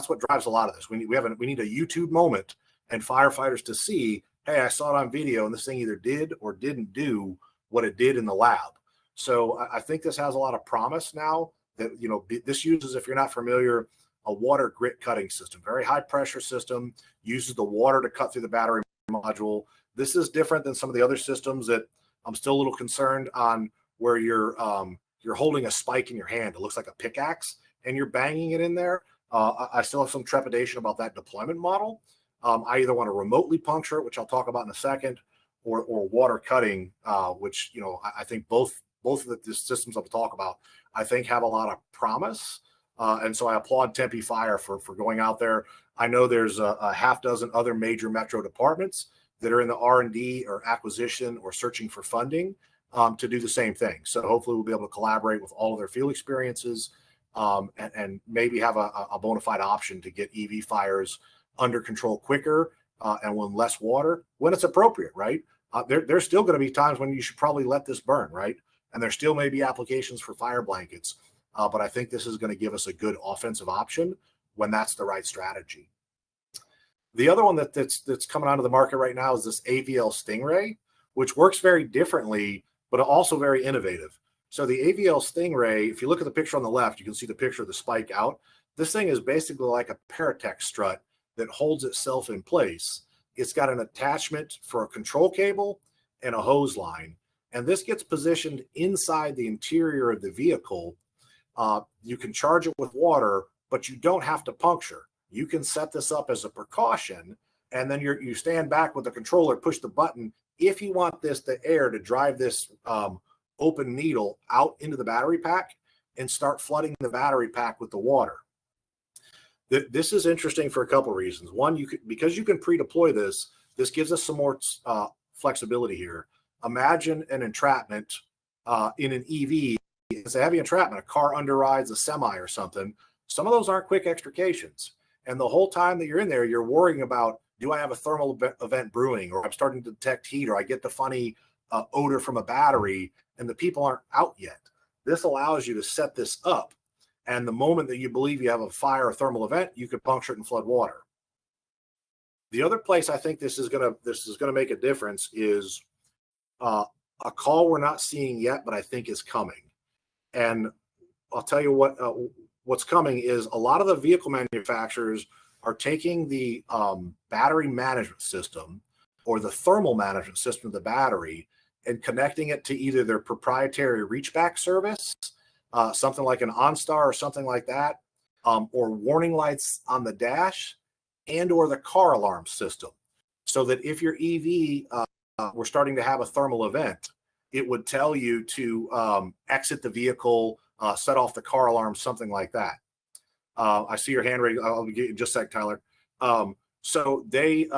what drives a lot of this. We need a YouTube moment and firefighters to see, hey, I saw it on video and this thing either did or didn't do what it did in the lab. So I think this has a lot of promise now that, this uses, if you're not familiar, a water grit cutting system, very high pressure system, uses the water to cut through the battery module. This is different than some of the other systems that I'm still a little concerned on, where you're holding a spike in your hand. It looks like a pickaxe and you're banging it in there. I still have some trepidation about that deployment model. I either want to remotely puncture it, which I'll talk about in a second, or water cutting, which, I think both both of the systems I'll talk about, I think have a lot of promise. And so I applaud Tempe Fire for going out there. I know there's a half dozen other major metro departments that are in the R&D or acquisition or searching for funding to do the same thing. So hopefully we'll be able to collaborate with all of their field experiences and maybe have a bona fide option to get EV fires under control quicker and with less water when it's appropriate, right? There's still going to be times when you should probably let this burn, right? And there still may be applications for fire blankets, but I think this is going to give us a good offensive option when that's the right strategy. The other one that's coming onto the market right now is this AVL Stingray, which works very differently, but also very innovative. So the AVL Stingray, if you look at the picture on the left, you can see the picture of the spike out. This thing is basically like a Paratech strut that holds itself in place. It's got an attachment for a control cable and a hose line. And this gets positioned inside the interior of the vehicle. You can charge it with water, but you don't have to puncture. You can set this up as a precaution, and then you stand back with the controller, push the button. If you want the air to drive this open needle out into the battery pack and start flooding the battery pack with the water. This is interesting for a couple of reasons. One, because you can pre-deploy this gives us some more flexibility here. Imagine an entrapment in an EV. It's a heavy entrapment, a car underrides a semi or something. Some of those aren't quick extrications. And the whole time that you're in there, you're worrying about, do I have a thermal event brewing, or I'm starting to detect heat, or I get the funny odor from a battery, and the people aren't out yet. This allows you to set this up. And the moment that you believe you have a fire or thermal event, you could puncture it and flood water. The other place I think this is gonna make a difference is a call we're not seeing yet, but I think is coming. And I'll tell you what's coming is a lot of the vehicle manufacturers are taking the battery management system or the thermal management system of the battery and connecting it to either their proprietary reachback service, something like an OnStar or something like that, or warning lights on the dash, and or the car alarm system, so that if your EV were starting to have a thermal event, it would tell you to exit the vehicle, set off the car alarm, something like that. I see your hand raised. I'll get you in just a sec, Tyler. So they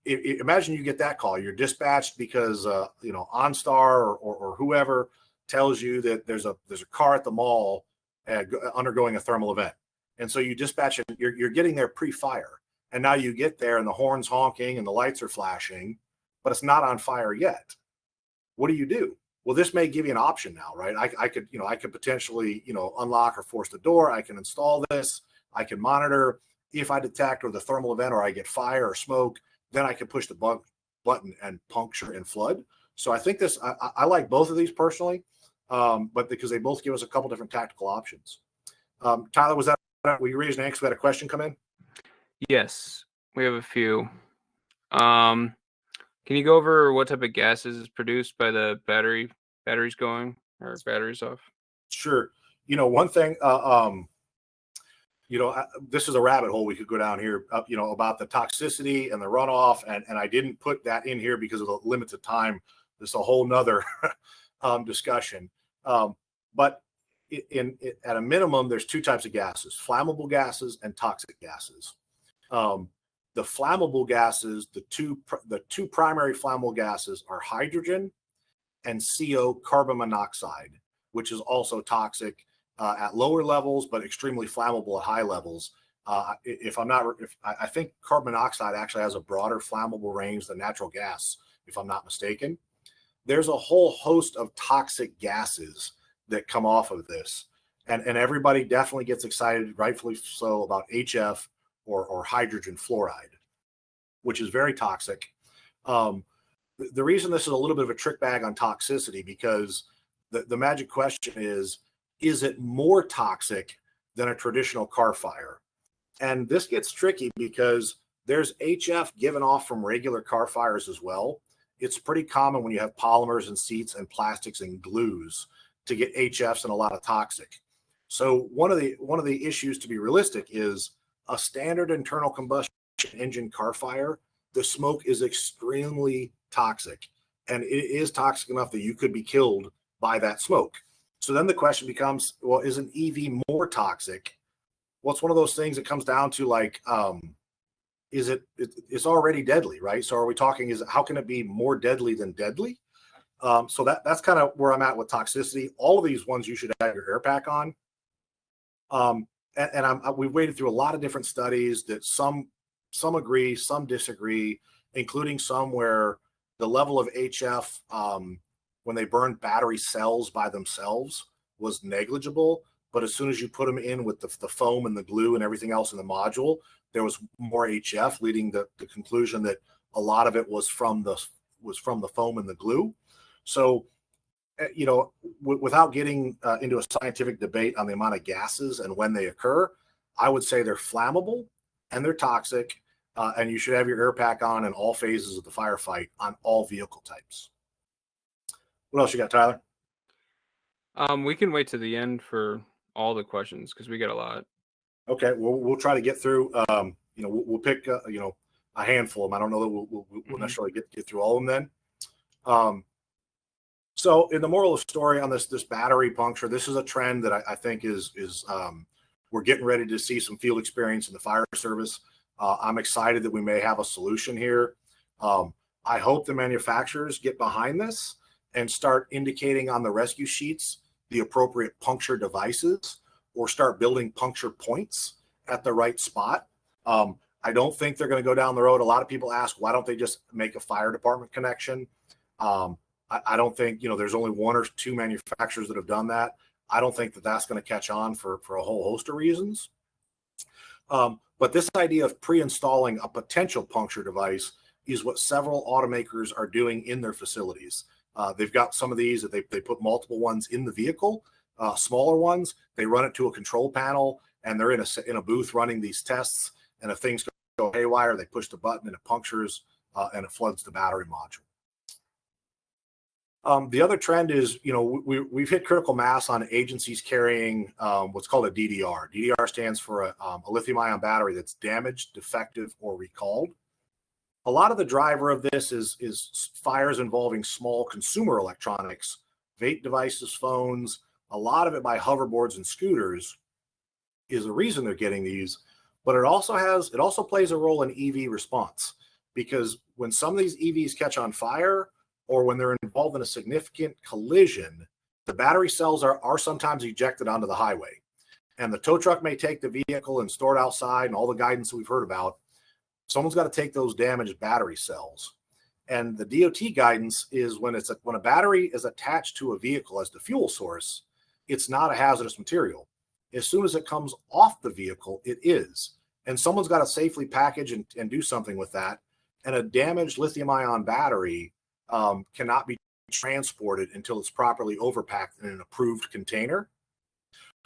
imagine you get that call. You're dispatched because OnStar or whoever tells you that there's a car at the mall undergoing a thermal event, and so you dispatch it. You're getting there pre-fire, and now you get there and the horn's honking and the lights are flashing, but it's not on fire yet. What do? Well, this may give you an option now, right? I could potentially, unlock or force the door. I can install this. I can monitor if I detect or the thermal event or I get fire or smoke, then I can push the button and puncture and flood. So I think I like both of these personally, but because they both give us a couple different tactical options. Tyler, were you raising an hand? We had a question come in? Yes, we have a few. Can you go over what type of gases is produced by the batteries going or batteries off? Sure. One thing, this is a rabbit hole we could go down here, about the toxicity and the runoff. And I didn't put that in here because of the limited time. There's a whole nother discussion. But at a minimum, there's two types of gases: flammable gases and toxic gases. The flammable gases, the two primary flammable gases are hydrogen and CO, carbon monoxide, which is also toxic at lower levels, but extremely flammable at high levels. I think carbon monoxide actually has a broader flammable range than natural gas, if I'm not mistaken. There's a whole host of toxic gases that come off of this. And everybody definitely gets excited, rightfully so, about HF or hydrogen fluoride, which is very toxic. The reason this is a little bit of a trick bag on toxicity, because the magic question is it more toxic than a traditional car fire? And this gets tricky because there's HF given off from regular car fires as well. It's pretty common when you have polymers and seats and plastics and glues to get HFs and a lot of toxic. So one of the issues, to be realistic, is a standard internal combustion engine car fire. The smoke is extremely toxic, and it is toxic enough that you could be killed by that smoke. So then the question becomes, well, is an EV more toxic? Well, it's one of those things that comes down to like, it's already deadly, right? So are we talking, how can it be more deadly than deadly? So that's kind of where I'm at with toxicity. All of these ones you should have your air pack on. We've waded through a lot of different studies that some agree, some disagree, including some where the level of HF when they burned battery cells by themselves was negligible. But as soon as you put them in with the foam and the glue and everything else in the module, there was more HF, leading to the conclusion that a lot of it was from the foam and the glue. So, without getting into a scientific debate on the amount of gases and when they occur, I would say they're flammable and they're toxic, and you should have your air pack on in all phases of the firefight on all vehicle types. What else you got, Tyler? We can wait to the end for all the questions because we got a lot. Okay, we'll try to get through. We'll pick a handful of them. I don't know that we'll necessarily get through all of them then. So in the moral of the story on this battery puncture, this is a trend that I think is we're getting ready to see some field experience in the fire service. I'm excited that we may have a solution here. I hope the manufacturers get behind this and start indicating on the rescue sheets the appropriate puncture devices, or start building puncture points at the right spot. I don't think they're going to go down the road. A lot of people ask, why don't they just make a fire department connection? I don't think, there's only one or two manufacturers that have done that. I don't think that that's going to catch on for a whole host of reasons. But this idea of pre-installing a potential puncture device is what several automakers are doing in their facilities. They've got some of these that they put multiple ones in the vehicle, smaller ones. They run it to a control panel, and they're in a booth running these tests. And if things go haywire, they push the button and it punctures and it floods the battery module. The other trend is, we've hit critical mass on agencies carrying what's called a DDR. DDR stands for a lithium-ion battery that's damaged, defective, or recalled. A lot of the driver of this is fires involving small consumer electronics, vape devices, phones. A lot of it by hoverboards and scooters is the reason they're getting these. But it also plays a role in EV response, because when some of these EVs catch on fire, or when they're involved in a significant collision, the battery cells are sometimes ejected onto the highway. And the tow truck may take the vehicle and store it outside, and all the guidance that we've heard about. Someone's got to take those damaged battery cells. And the DOT guidance is when a battery is attached to a vehicle as the fuel source, it's not a hazardous material. As soon as it comes off the vehicle, it is. And someone's got to safely package and do something with that. And a damaged lithium-ion battery cannot be transported until it's properly overpacked in an approved container.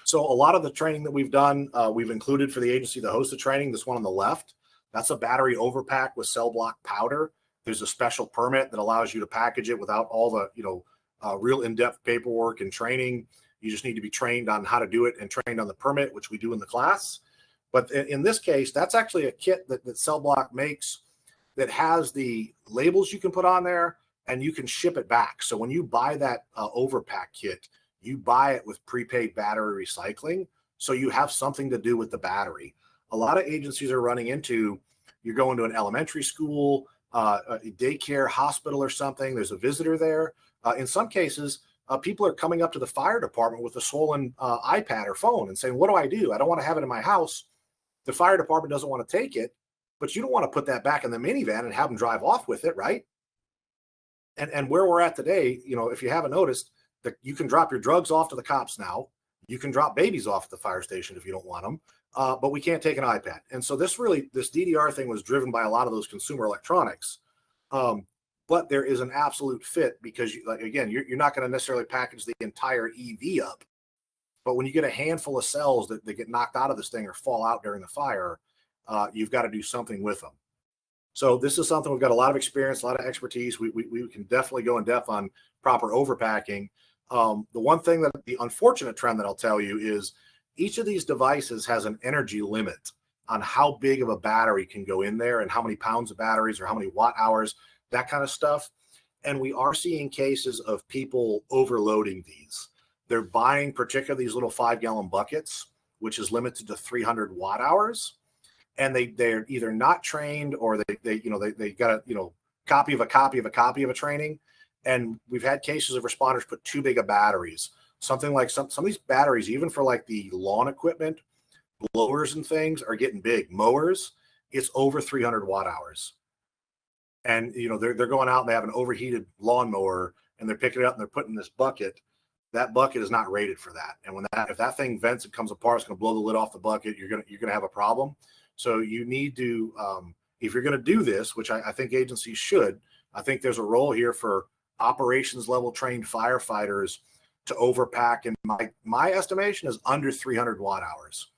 So a lot of the training that we've done, we've included for the agency that hosts the training. This one on the left, that's a battery overpack with cell block powder. There's a special permit that allows you to package it without all the real in-depth paperwork and training. You just need to be trained on how to do it and trained on the permit, which we do in the class. But in this case, that's actually a kit that Cell Block makes that has the labels you can put on there, and you can ship it back. So when you buy that overpack kit, you buy it with prepaid battery recycling, so you have something to do with the battery. A lot of agencies are running into, you're going to an elementary school, a daycare, hospital or something, there's a visitor there. In some cases, people are coming up to the fire department with a swollen iPad or phone and saying, what do? I don't want to have it in my house. The fire department doesn't want to take it, but you don't want to put that back in the minivan and have them drive off with it, right? And where we're at today, if you haven't noticed, that you can drop your drugs off to the cops now. You can drop babies off at the fire station if you don't want them, but we can't take an iPad. And so this DDR thing was driven by a lot of those consumer electronics. But there is an absolute fit, because you're not going to necessarily package the entire EV up. But when you get a handful of cells that get knocked out of this thing or fall out during the fire, you've got to do something with them. So this is something we've got a lot of experience, a lot of expertise. We can definitely go in depth on proper overpacking. The one thing that the unfortunate trend that I'll tell you is each of these devices has an energy limit on how big of a battery can go in there and how many pounds of batteries or how many watt hours, that kind of stuff. And we are seeing cases of people overloading these. They're buying particularly these little 5-gallon buckets, which is limited to 300 watt hours. And they're either not trained, or they got a copy of a copy of a copy of a training. And we've had cases of responders put too big of batteries. Something like some of these batteries, even for like the lawn equipment, blowers and things, are getting big. Mowers, it's over 300 watt hours. And they're going out and they have an overheated lawnmower and they're picking it up and they're putting in this bucket. That bucket is not rated for that. And if that thing vents and comes apart, it's going to blow the lid off the bucket. You're gonna have a problem. So you need to, if you're going to do this, which I think agencies should, I think there's a role here for operations level trained firefighters to overpack. And my estimation is under 300 watt hours.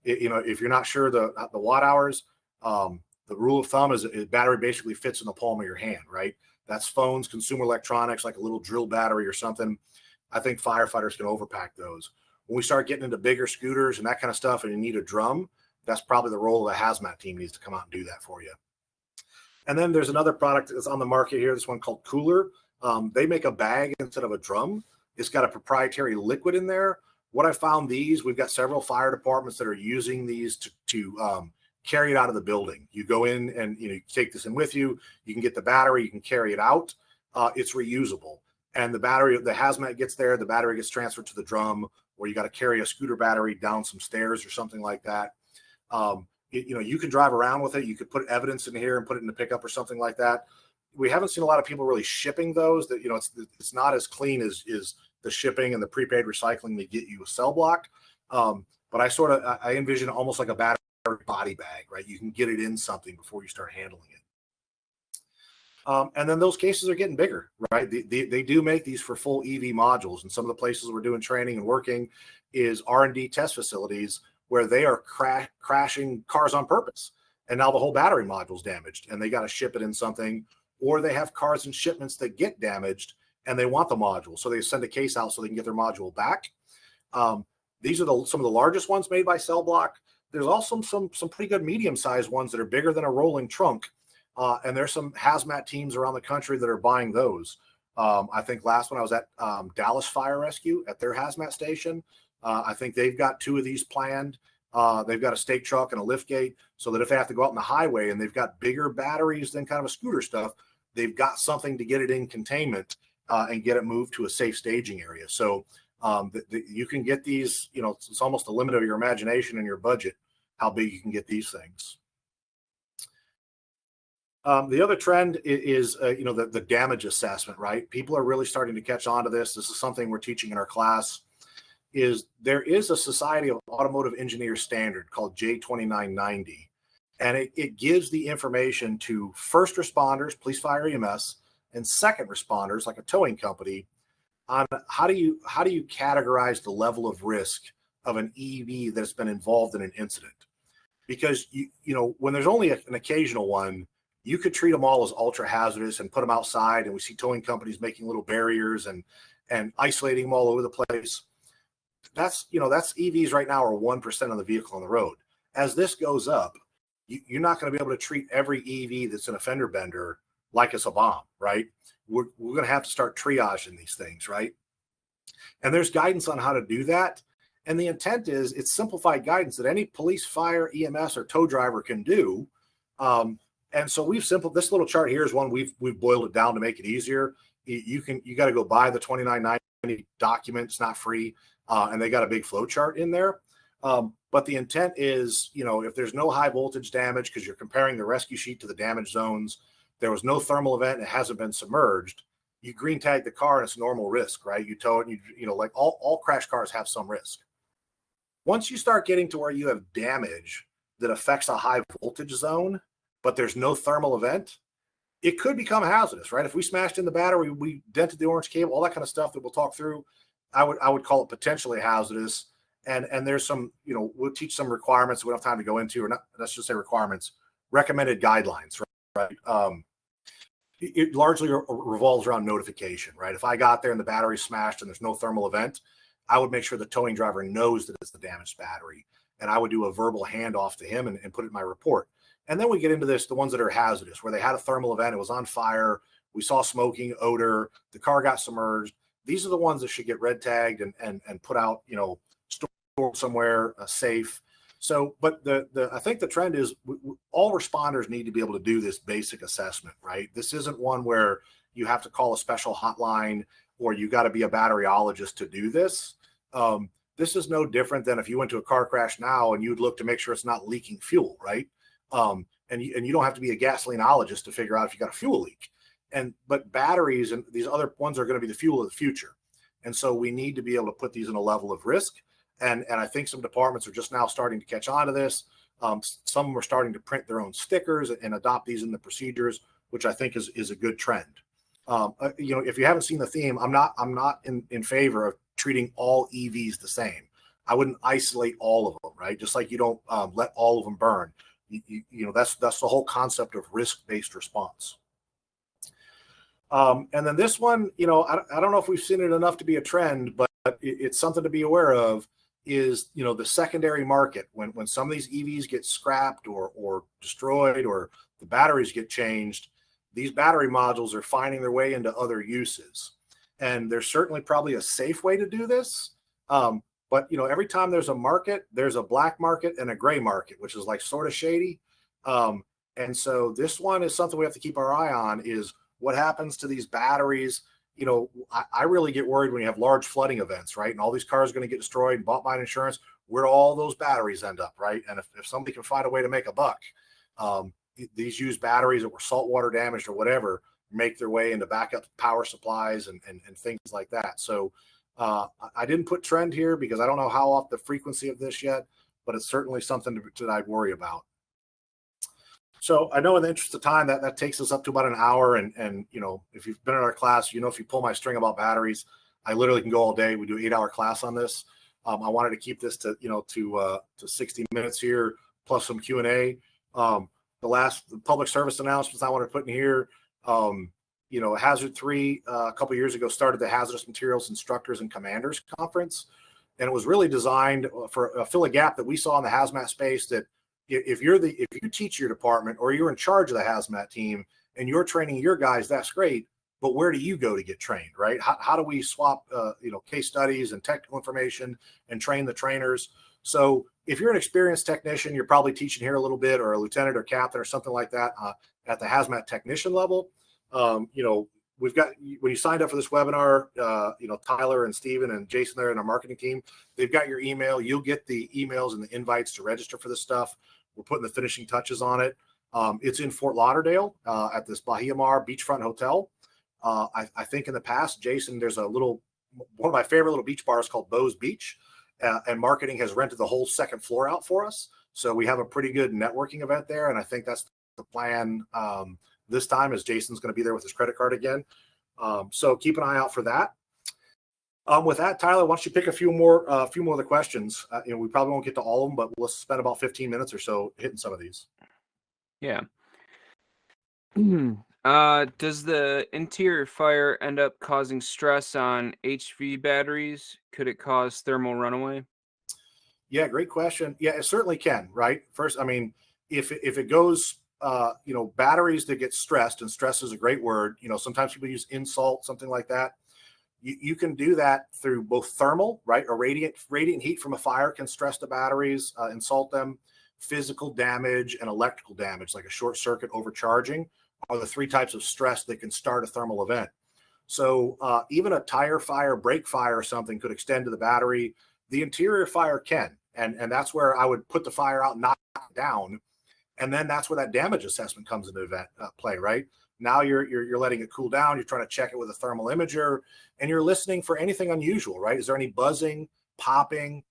If you're not sure the watt hours, the rule of thumb is a battery basically fits in the palm of your hand, right? That's phones, consumer electronics, like a little drill battery or something. I think firefighters can overpack those. When we start getting into bigger scooters and that kind of stuff, and you need a drum, that's probably the role of the hazmat team needs to come out and do that for you. And then there's another product that's on the market here, this one called Cooler. They make a bag instead of a drum. It's got a proprietary liquid in there. What I found we've got several fire departments that are using these to carry it out of the building. You go in and you take this in with you. You can get the battery. You can carry it out. It's reusable. And the battery, the hazmat gets there. The battery gets transferred to the drum, or you got to carry a scooter battery down some stairs or something like that. You can drive around with it. You could put evidence in here and put it in the pickup or something like that. We haven't seen a lot of people really shipping those. That it's not as clean as the shipping and the prepaid recycling they get you a cell block. But I envision almost like a battery body bag, right? You can get it in something before you start handling it. And then those cases are getting bigger, right? They do make these for full EV modules. And some of the places we're doing training and working is R&D test facilities where they are crashing cars on purpose. And now the whole battery module is damaged and they got to ship it in something, or they have cars and shipments that get damaged and they want the module. So they send a case out so they can get their module back. These are some of the largest ones made by Cell Block. There's also some pretty good medium-sized ones that are bigger than a rolling trunk. And there's some hazmat teams around the country that are buying those. I think last one I was at Dallas Fire Rescue at their hazmat station. I think they've got 2 of these planned. They've got a stake truck and a lift gate, so that if they have to go out on the highway and they've got bigger batteries than kind of a scooter stuff, they've got something to get it in containment and get it moved to a safe staging area. So you can get these, it's almost the limit of your imagination and your budget, how big you can get these things. The other trend is the damage assessment, right? People are really starting to catch on to this. This is something we're teaching in our class. There is a Society of Automotive Engineers standard called J2990, and it gives the information to first responders, police, fire, EMS, and second responders like a towing company on how do you categorize the level of risk of an EV that's been involved in an incident. Because when there's only an occasional one, you could treat them all as ultra hazardous and put them outside, and we see towing companies making little barriers and isolating them all over the place. That's EVs right now are 1% of the vehicle on the road. As this goes up, you're not going to be able to treat every EV that's an offender bender like it's a bomb, right? We're going to have to start triaging these things, right? And there's guidance on how to do that. And the intent is it's simplified guidance that any police, fire, EMS, or tow driver can do. And so this little chart here is one we've boiled it down to make it easier. You got to go buy the 2990 document. It's not free. And they got a big flow chart in there. But the intent is, if there's no high voltage damage, because you're comparing the rescue sheet to the damage zones, there was no thermal event, and it hasn't been submerged, you green tag the car and it's normal risk, right? You tow it, and like all crash cars have some risk. Once you start getting to where you have damage that affects a high voltage zone, but there's no thermal event, it could become hazardous, right? If we smashed in the battery, we dented the orange cable, all that kind of stuff that we'll talk through, I would call it potentially hazardous. And there's some, we'll teach some requirements we don't have time to go into, or not, let's just say requirements, recommended guidelines, right? It largely revolves around notification, right? If I got there and the battery smashed and there's no thermal event, I would make sure the towing driver knows that it's the damaged battery. And I would do a verbal handoff to him and put it in my report. And then we get into the ones that are hazardous, where they had a thermal event, it was on fire, we saw smoking, odor, the car got submerged. These are the ones that should get red tagged and put out, stored somewhere safe. So, but I think the trend is all responders need to be able to do this basic assessment, right? This isn't one where you have to call a special hotline or you got to be a batteryologist to do this. This is no different than if you went to a car crash now and you'd look to make sure it's not leaking fuel, right? And you don't have to be a gasolinologist to figure out if you got a fuel leak. But batteries and these other ones are going to be the fuel of the future. And so we need to be able to put these in a level of risk. And I think some departments are just now starting to catch on to this. Some are starting to print their own stickers and adopt these in the procedures, which I think is a good trend. If you haven't seen the theme, I'm not in favor of treating all EVs the same. I wouldn't isolate all of them, right? Just like you don't let all of them burn. That's the whole concept of risk-based response. And then this one, I don't know if we've seen it enough to be a trend, but it's something to be aware of. Is the secondary market when some of these EVs get scrapped or destroyed or the batteries get changed, these battery modules are finding their way into other uses. And there's certainly probably a safe way to do this. But every time there's a market, there's a black market and a gray market, which is like sort of shady. And so this one is something we have to keep our eye on, is what happens to these batteries. I really get worried when you have large flooding events, right? And all these cars are going to get destroyed and bought by an insurance. Where do all those batteries end up, right? And if somebody can find a way to make a buck, these used batteries that were saltwater damaged or whatever make their way into backup power supplies and things like that. So I didn't put trend here because I don't know how off the frequency of this yet, but it's certainly something that I'd worry about. So I know in the interest of time that takes us up to about an hour. And if you've been in our class, if you pull my string about batteries, I literally can go all day. We do 8-hour class on this. I wanted to keep this to 60 minutes here, plus some Q&A. The public service announcements I want to put in here, Hazard 3 a couple years ago started the Hazardous Materials Instructors and Commanders Conference. And it was really designed for fill a gap that we saw in the hazmat space, that if you teach your department or you're in charge of the hazmat team and you're training your guys, that's great. But where do you go to get trained, right? How do we swap, case studies and technical information and train the trainers? So if you're an experienced technician, you're probably teaching here a little bit, or a lieutenant or captain or something like that at the hazmat technician level. We've got, when you signed up for this webinar, Tyler and Steven and Jason there in our marketing team, they've got your email. You'll get the emails and the invites to register for this stuff. We're putting the finishing touches on it. It's in Fort Lauderdale at this Bahia Mar beachfront hotel. I think in the past, Jason, there's one of my favorite little beach bars called Bo's Beach, and marketing has rented the whole second floor out for us. So we have a pretty good networking event there. And I think that's the plan this time, is Jason's going to be there with his credit card again. So keep an eye out for that. With that, Tyler, why don't you pick a few more of the questions? We probably won't get to all of them, but we'll spend about 15 minutes or so hitting some of these. Yeah. Does the interior fire end up causing stress on HV batteries? Could it cause thermal runaway? Yeah, great question. Yeah, it certainly can, right? First, if it goes, batteries that get stressed, and stress is a great word. Sometimes people use insult, something like that. You can do that through both thermal, right? Or radiant heat from a fire can stress the batteries, insult them. Physical damage and electrical damage, like a short circuit, overcharging, are the three types of stress that can start a thermal event. So even a tire fire, brake fire, or something could extend to the battery. The interior fire can, and that's where I would put the fire out, knock it down, and then that's where that damage assessment comes into play, right? Now you're letting it cool down. You're trying to check it with a thermal imager, and you're listening for anything unusual, right? Is there any buzzing, popping,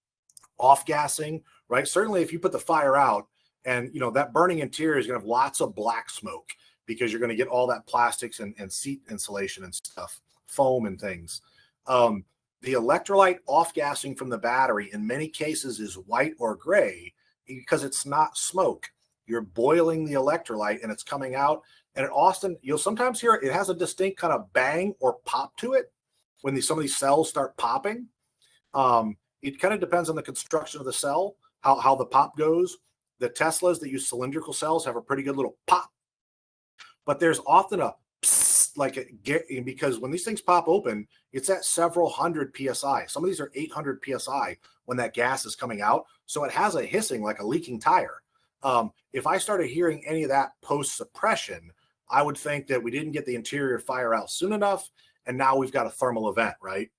off-gassing, right? Certainly if you put the fire out and, that burning interior is going to have lots of black smoke, because you're going to get all that plastics and seat insulation and stuff, foam and things. The electrolyte off-gassing from the battery in many cases is white or gray because it's not smoke. You're boiling the electrolyte and it's coming out. And you'll sometimes hear it has a distinct kind of bang or pop to it when some of these cells start popping. It kind of depends on the construction of the cell, how the pop goes. The Teslas that use cylindrical cells have a pretty good little pop, but there's often a psst because when these things pop open, it's at several hundred psi. Some of these are 800 psi when that gas is coming out. So it has a hissing like a leaking tire. If I started hearing any of that post suppression, I would think that we didn't get the interior fire out soon enough, and now we've got a thermal event, right?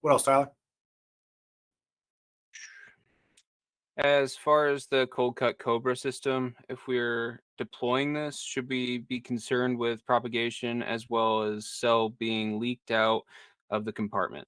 What else, Tyler? As far as the cold cut Cobra system, if we're deploying this, should we be concerned with propagation as well as cell being leaked out of the compartment?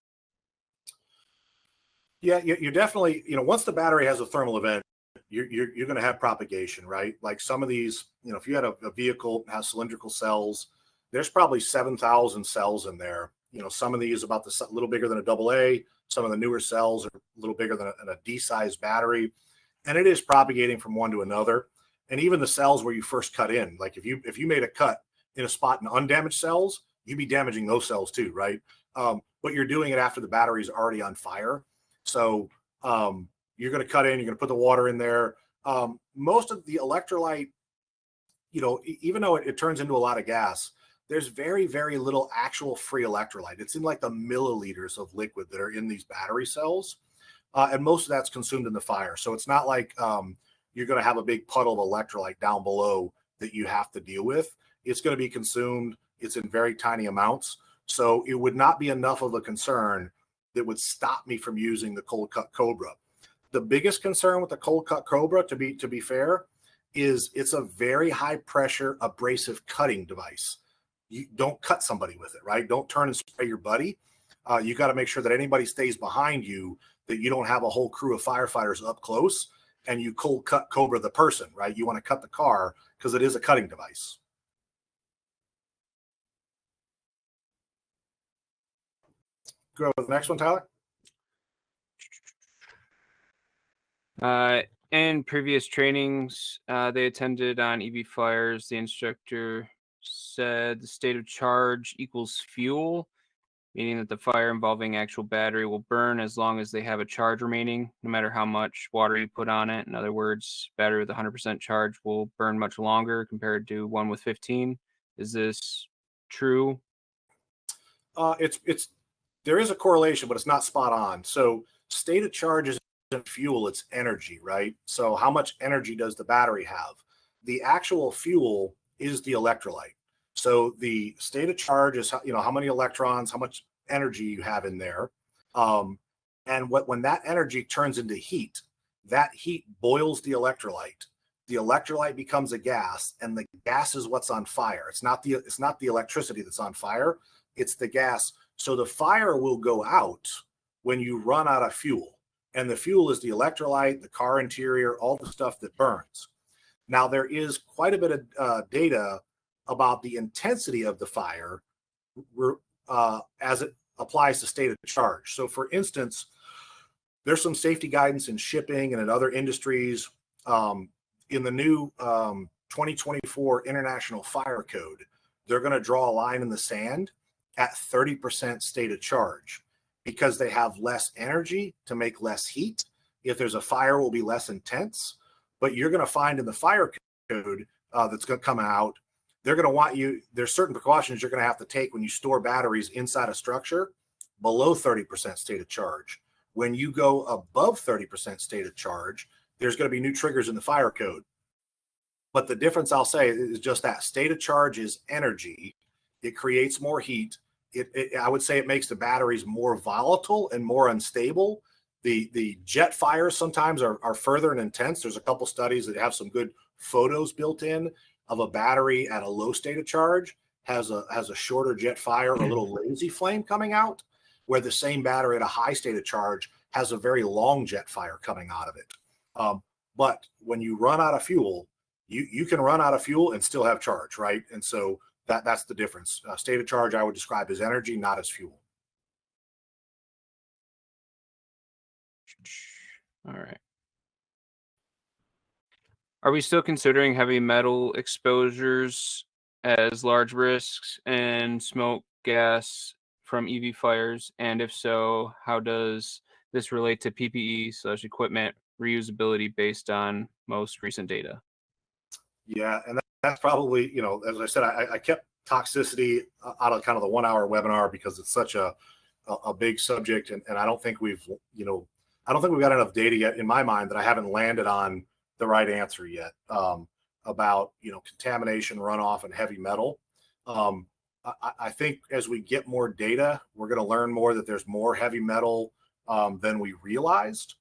Yeah, you definitely, once the battery has a thermal event, you're going to have propagation, right? Like some of these, if you had a vehicle that has cylindrical cells, there's probably 7,000 cells in there. Some of these about a little bigger than a AA. Some of the newer cells are a little bigger than a D-sized battery, and it is propagating from one to another. And even the cells where you first cut in, like if you made a cut in a spot in undamaged cells, you'd be damaging those cells too, right? But you're doing it after the battery is already on fire. So you're going to cut in, you're going to put the water in there. Most of the electrolyte, even though it turns into a lot of gas, there's very, very little actual free electrolyte. It's in like the milliliters of liquid that are in these battery cells. And most of that's consumed in the fire. So it's not like you're going to have a big puddle of electrolyte down below that you have to deal with. It's going to be consumed. It's in very tiny amounts. So it would not be enough of a concern that would stop me from using the cold cut Cobra. The biggest concern with the cold cut Cobra, to be fair, is it's a very high pressure abrasive cutting device. You don't cut somebody with it, right? Don't turn and spray your buddy. You got to make sure that anybody stays behind you, that you don't have a whole crew of firefighters up close and you cold cut Cobra the person, right? You want to cut the car because it is a cutting device. Go with the next one, Tyler. In previous trainings they attended on EV fires, the instructor said the state of charge equals fuel, meaning that the fire involving actual battery will burn as long as they have a charge remaining, no matter how much water you put on it. In other words, battery with 100% charge will burn much longer compared to one with 15. Is this true? There is a correlation, but it's not spot on. So state of charge isn't fuel, it's energy, right? So how much energy does the battery have? The actual fuel is the electrolyte. So the state of charge is how many electrons, how much energy you have in there. And when that energy turns into heat, that heat boils the electrolyte. The electrolyte becomes a gas, and the gas is what's on fire. It's not the electricity that's on fire, it's the gas. So the fire will go out when you run out of fuel. And the fuel is the electrolyte, the car interior, all the stuff that burns. Now, there is quite a bit of data about the intensity of the fire as it applies to state of charge. So, for instance, there's some safety guidance in shipping and in other industries. In the new 2024 International Fire Code, they're going to draw a line in the sand at 30% state of charge because they have less energy to make less heat. If there's a fire, it will be less intense. But you're going to find in the fire code that's going to come out, they're going to want there's certain precautions you're going to have to take when you store batteries inside a structure below 30% state of charge. When you go above 30% state of charge, there's going to be new triggers in the fire code. But the difference, I'll say, is just that state of charge is energy. It creates more heat. I would say it makes the batteries more volatile and more unstable. The jet fires sometimes are further and intense. There's a couple studies that have some good photos built in of a battery at a low state of charge has a shorter jet fire, a little lazy flame coming out, where the same battery at a high state of charge has a very long jet fire coming out of it. But when you run out of fuel, you can run out of fuel and still have charge, right? And so that's the difference. State of charge I would describe as energy, not as fuel. All right. Are we still considering heavy metal exposures as large risks and smoke gas from EV fires? And if so, how does this relate to PPE/equipment reusability based on most recent data? Yeah, and that's probably, you know, as I said, I kept toxicity out of kind of the 1 hour webinar because it's such a big subject. And I don't think we've, you know, I don't think we've got enough data yet in my mind that I haven't landed on the right answer yet about, you know, contamination, runoff, and heavy metal. I think as we get more data, we're going to learn more that there's more heavy metal than we realized.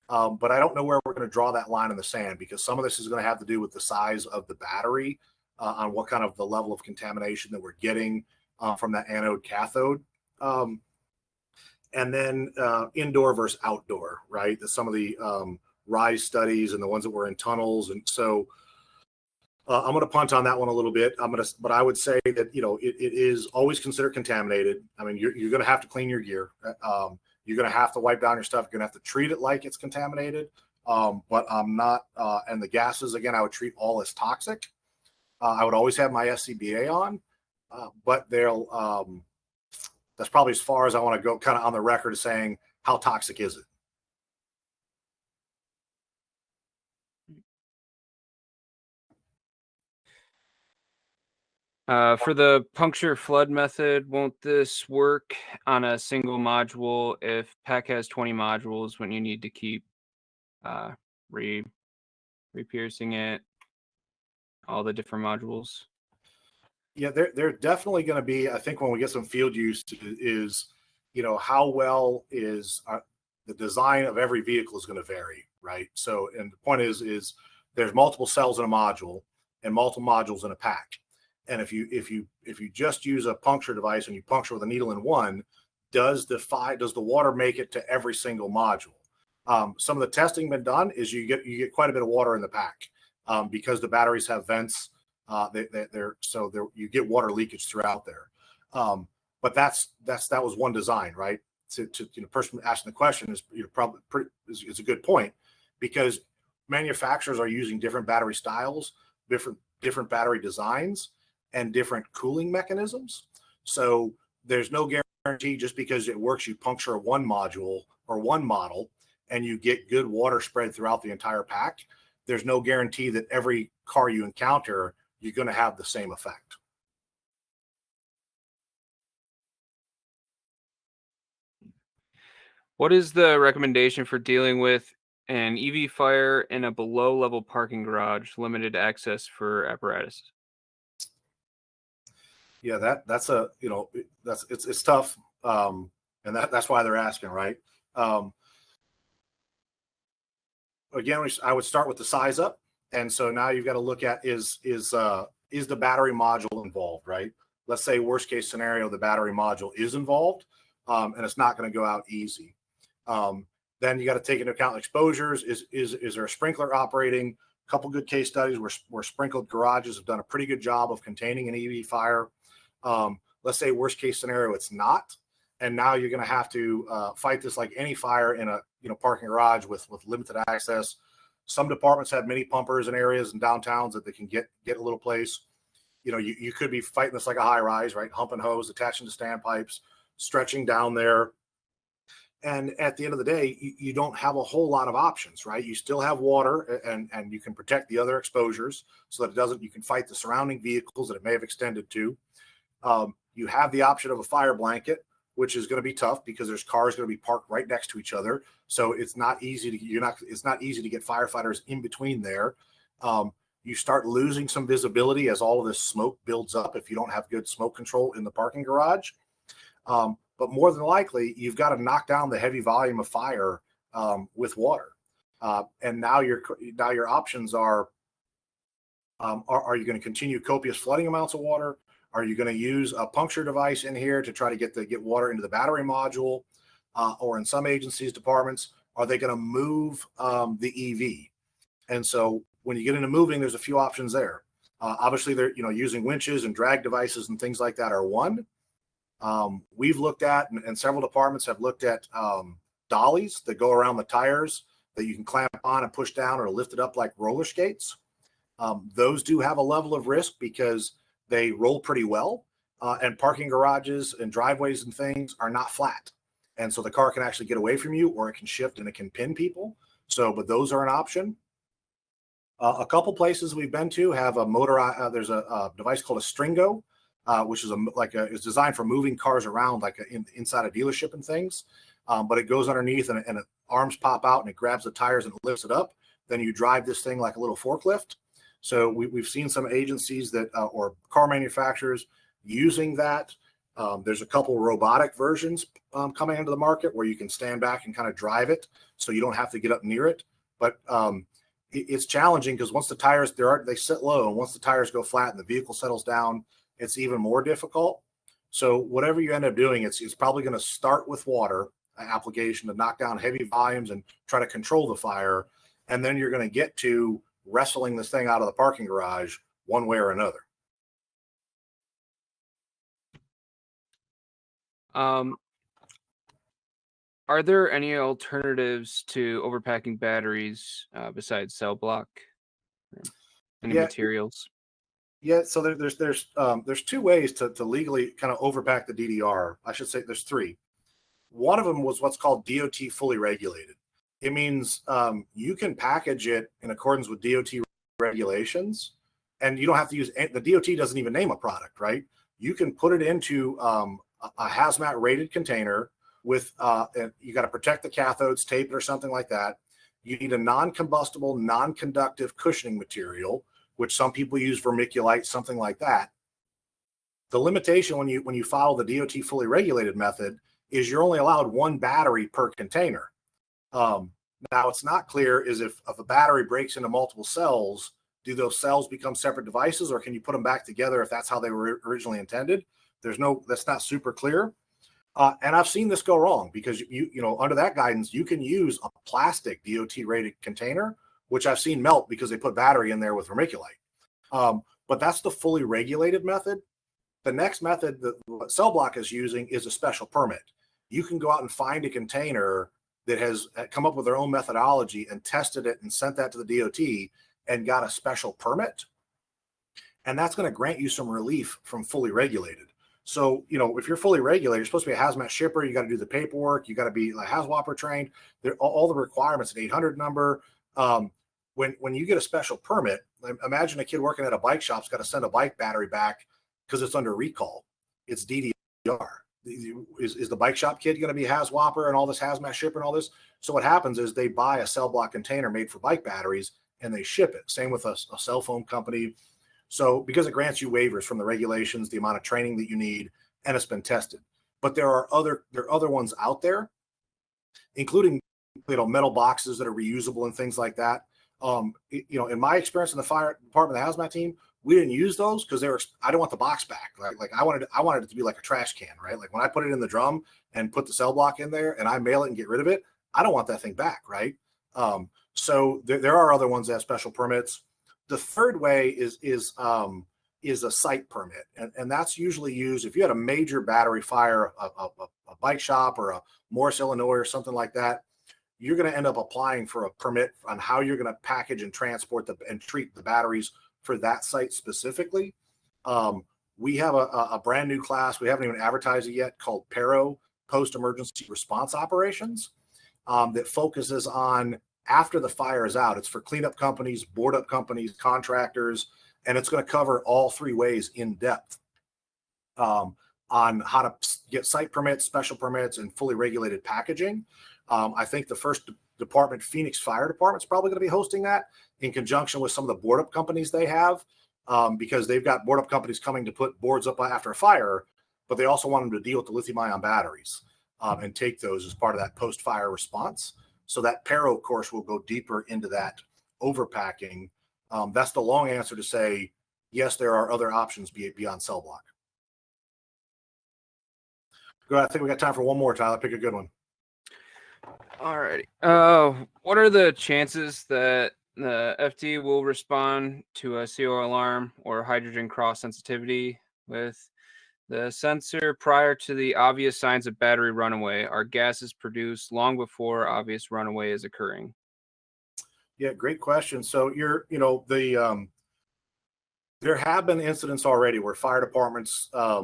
But I don't know where we're going to draw that line in the sand, because some of this is going to have to do with the size of the battery, on what kind of the level of contamination that we're getting from that anode cathode. And then indoor versus outdoor, right? Some of the RISE studies and the ones that were in tunnels. And so I'm going to punt on that one a little bit. But I would say that, you know, it is always considered contaminated. I mean, you're going to have to clean your gear. You're going to have to wipe down your stuff. You're going to have to treat it like it's contaminated. But I'm not, and the gases, again, I would treat all as toxic. I would always have my SCBA on, but that's probably as far as I want to go, kind of on the record of saying, how toxic is it? For the puncture flood method, won't this work on a single module if pack has 20 modules when you need to keep re-piercing it, all the different modules? Yeah, they're definitely going to be, I think when we get some field use is, you know, how well is the design of every vehicle is going to vary, right? So, and the point is there's multiple cells in a module and multiple modules in a pack. And if you just use a puncture device and you puncture with a needle in one, does the water make it to every single module? Some of the testing been done is you get quite a bit of water in the pack because the batteries have vents. You get water leakage throughout there. But that was one design, right? To you know, person asking the question is, you know, probably is a good point, because manufacturers are using different battery styles, different battery designs, and different cooling mechanisms. So there's no guarantee just because it works, you puncture one module or one model and you get good water spread throughout the entire pack. There's no guarantee that every car you encounter, you're going to have the same effect. What is the recommendation for dealing with an EV fire in a below level parking garage, limited access for apparatus? Yeah, that's a, you know, it's tough. And that's why they're asking, right? Again, I would start with the size up. And so now you've got to look at is the battery module involved, right? Let's say worst case scenario, the battery module is involved, and it's not going to go out easy. Then you got to take into account exposures. Is there a sprinkler operating? A couple good case studies where sprinkled garages have done a pretty good job of containing an EV fire. Let's say worst case scenario, it's not. And now you're going to have to fight this like any fire in a parking garage with limited access. Some departments have mini pumpers in areas and downtowns that they can get a little place. You know, you could be fighting this like a high rise, right? Humping hose, attaching to standpipes, stretching down there. And at the end of the day, you don't have a whole lot of options, right? You still have water, and you can protect the other exposures so that you can fight the surrounding vehicles that it may have extended to. You have the option of a fire blanket, which is going to be tough because there's cars going to be parked right next to each other. So it's not easy to get firefighters in between there. You start losing some visibility as all of this smoke builds up if you don't have good smoke control in the parking garage. But more than likely, you've got to knock down the heavy volume of fire with water. And now your options are you going to continue copious flooding amounts of water? Are you going to use a puncture device in here to try to get water into the battery module? Or in some agencies, departments, are they going to move the EV? And so when you get into moving, there's a few options there. Obviously, they're using winches and drag devices and things like that are one. We've looked at, and several departments have looked at dollies that go around the tires that you can clamp on and push down or lift it up like roller skates. Those do have a level of risk because they roll pretty well, and parking garages and driveways and things are not flat. And so the car can actually get away from you, or it can shift and it can pin people. So, but those are an option. A couple places we've been to have a motor. There's a device called a Stringo, which is is designed for moving cars around inside a dealership and things. But it goes underneath and arms pop out and it grabs the tires and lifts it up. Then you drive this thing like a little forklift. So we've seen some agencies that or car manufacturers using that. There's a couple robotic versions coming into the market where you can stand back and kind of drive it, so you don't have to get up near it. But it's challenging because once the tires they sit low, and once the tires go flat and the vehicle settles down, it's even more difficult. So whatever you end up doing, it's probably going to start with water application to knock down heavy volumes and try to control the fire, and then you're going to get to wrestling this thing out of the parking garage one way or another. Are there any alternatives to overpacking batteries besides cell block? Any materials? Yeah, so there's two ways to legally kind of overpack the DDR. I should say there's three. One of them was what's called DOT fully regulated. It means you can package it in accordance with DOT regulations, and you don't have to use the DOT doesn't even name a product, right? You can put it into a hazmat rated container with you got to protect the cathodes, tape it or something like that. You need a non-combustible, non-conductive cushioning material, which some people use vermiculite, something like that. The limitation when you follow the DOT fully regulated method is you're only allowed one battery per container. Now it's not clear is if a battery breaks into multiple cells, do those cells become separate devices, or can you put them back together if that's how they were originally intended? That's not super clear. And I've seen this go wrong because you know under that guidance you can use a plastic DOT rated container, which I've seen melt because they put battery in there with vermiculite. But that's the fully regulated method. The next method that Cell Block is using is a special permit. You can go out and find a container that has come up with their own methodology and tested it and sent that to the DOT and got a special permit. And that's going to grant you some relief from fully regulated. So, you know, if you're fully regulated, you're supposed to be a hazmat shipper. You got to do the paperwork. You got to be like HAZWOPER trained. All the requirements, an 800 number. When you get a special permit, imagine a kid working at a bike shop's got to send a bike battery back because it's under recall. It's DDR. Is the bike shop kid going to be HAZWOPER and all this hazmat shipper and all this? So what happens is they buy a Cell Block container made for bike batteries and they ship it. Same with a cell phone company. So because it grants you waivers from the regulations, the amount of training that you need, and it's been tested. But there are other ones out there, including metal boxes that are reusable and things like that. In my experience in the fire department, the hazmat team, we didn't use those because I don't want the box back. Like I wanted it to be like a trash can, right? Like when I put it in the drum and put the Cell Block in there and I mail it and get rid of it, I don't want that thing back, right? So there are other ones that have special permits. The third way is a site permit, and that's usually used if you had a major battery fire, a bike shop or a Morris, Illinois, or something like that. You're going to end up applying for a permit on how you're going to package and transport and treat the batteries for that site specifically. We have a brand new class. We haven't even advertised it yet called PERO, Post-Emergency Response Operations, that focuses on after the fire is out. It's for cleanup companies, board up companies, contractors, and it's going to cover all three ways in depth on how to get site permits, special permits, and fully regulated packaging. I think the first department, Phoenix Fire Department, is probably going to be hosting that in conjunction with some of the board up companies they have, because they've got board up companies coming to put boards up after a fire, but they also want them to deal with the lithium-ion batteries and take those as part of that post-fire response. So that PERO course will go deeper into that overpacking. That's the long answer to say, yes, there are other options beyond Cell Block. Go ahead. I think we got time for one more, Tyler. Pick a good one. All righty. What are the chances that the FD will respond to a CO alarm or hydrogen cross sensitivity with the sensor prior to the obvious signs of battery runaway? Are gases produced long before obvious runaway is occurring? Yeah, great question. So there have been incidents already where fire departments, a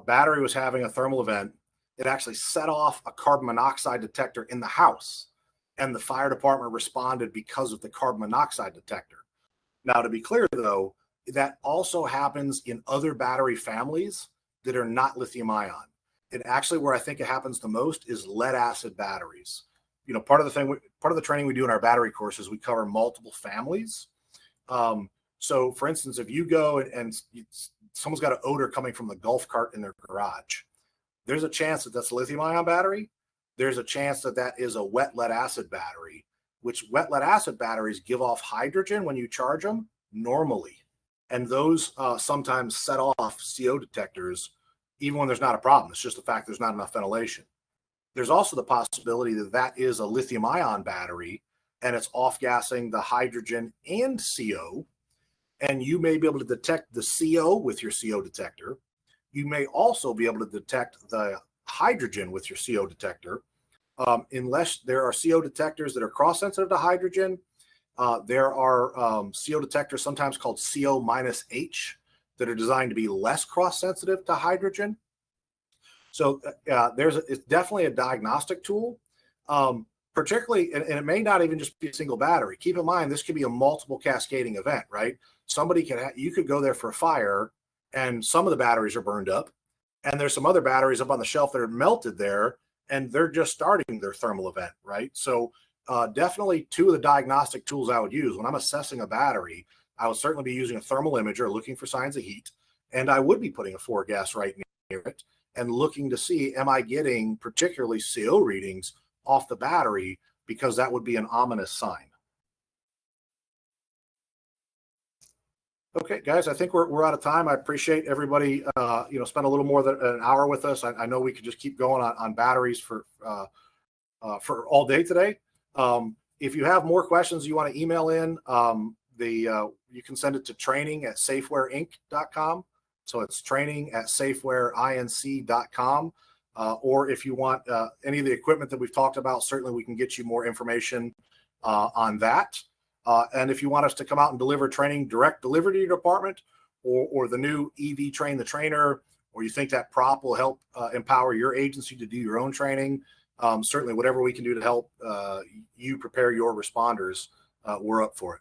battery was having a thermal event. It actually set off a carbon monoxide detector in the house. and the fire department responded because of the carbon monoxide detector. Now, to be clear, though, that also happens in other battery families that are not lithium ion. And actually, where I think it happens the most is lead acid batteries. You know, part of the training we do in our battery course is we cover multiple families. So, for instance, if you go and someone's got an odor coming from the golf cart in their garage, there's a chance that that's a lithium ion battery. There's a chance that that is a wet lead acid battery, which wet lead acid batteries give off hydrogen when you charge them normally. And those sometimes set off CO detectors, even when there's not a problem. It's just the fact there's not enough ventilation. There's also the possibility that that is a lithium ion battery and it's off-gassing the hydrogen and CO. And you may be able to detect the CO with your CO detector. You may also be able to detect the hydrogen with your CO detector. Unless there are CO detectors that are cross-sensitive to hydrogen, there are CO detectors sometimes called CO-H that are designed to be less cross-sensitive to hydrogen. So it's definitely a diagnostic tool, particularly, and it may not even just be a single battery. Keep in mind, this could be a multiple cascading event, right? You could go there for a fire and some of the batteries are burned up, and there's some other batteries up on the shelf that are melted there, and they're just starting their thermal event, right? So definitely two of the diagnostic tools I would use when I'm assessing a battery, I would certainly be using a thermal imager, looking for signs of heat, and I would be putting a 4-gas right near it and looking to see, am I getting particularly CO readings off the battery, because that would be an ominous sign. Okay, guys, I think we're out of time. I appreciate everybody, spend a little more than an hour with us. I know we could just keep going on batteries for all day today. If you have more questions you want to email in, you can send it to training@safewareinc.com. So it's training@safewareinc.com. Or if you want any of the equipment that we've talked about, certainly we can get you more information on that. And if you want us to come out and deliver training, direct delivery to your department, or the new EV Train the Trainer, or you think that prop will help empower your agency to do your own training, certainly whatever we can do to help you prepare your responders, we're up for it.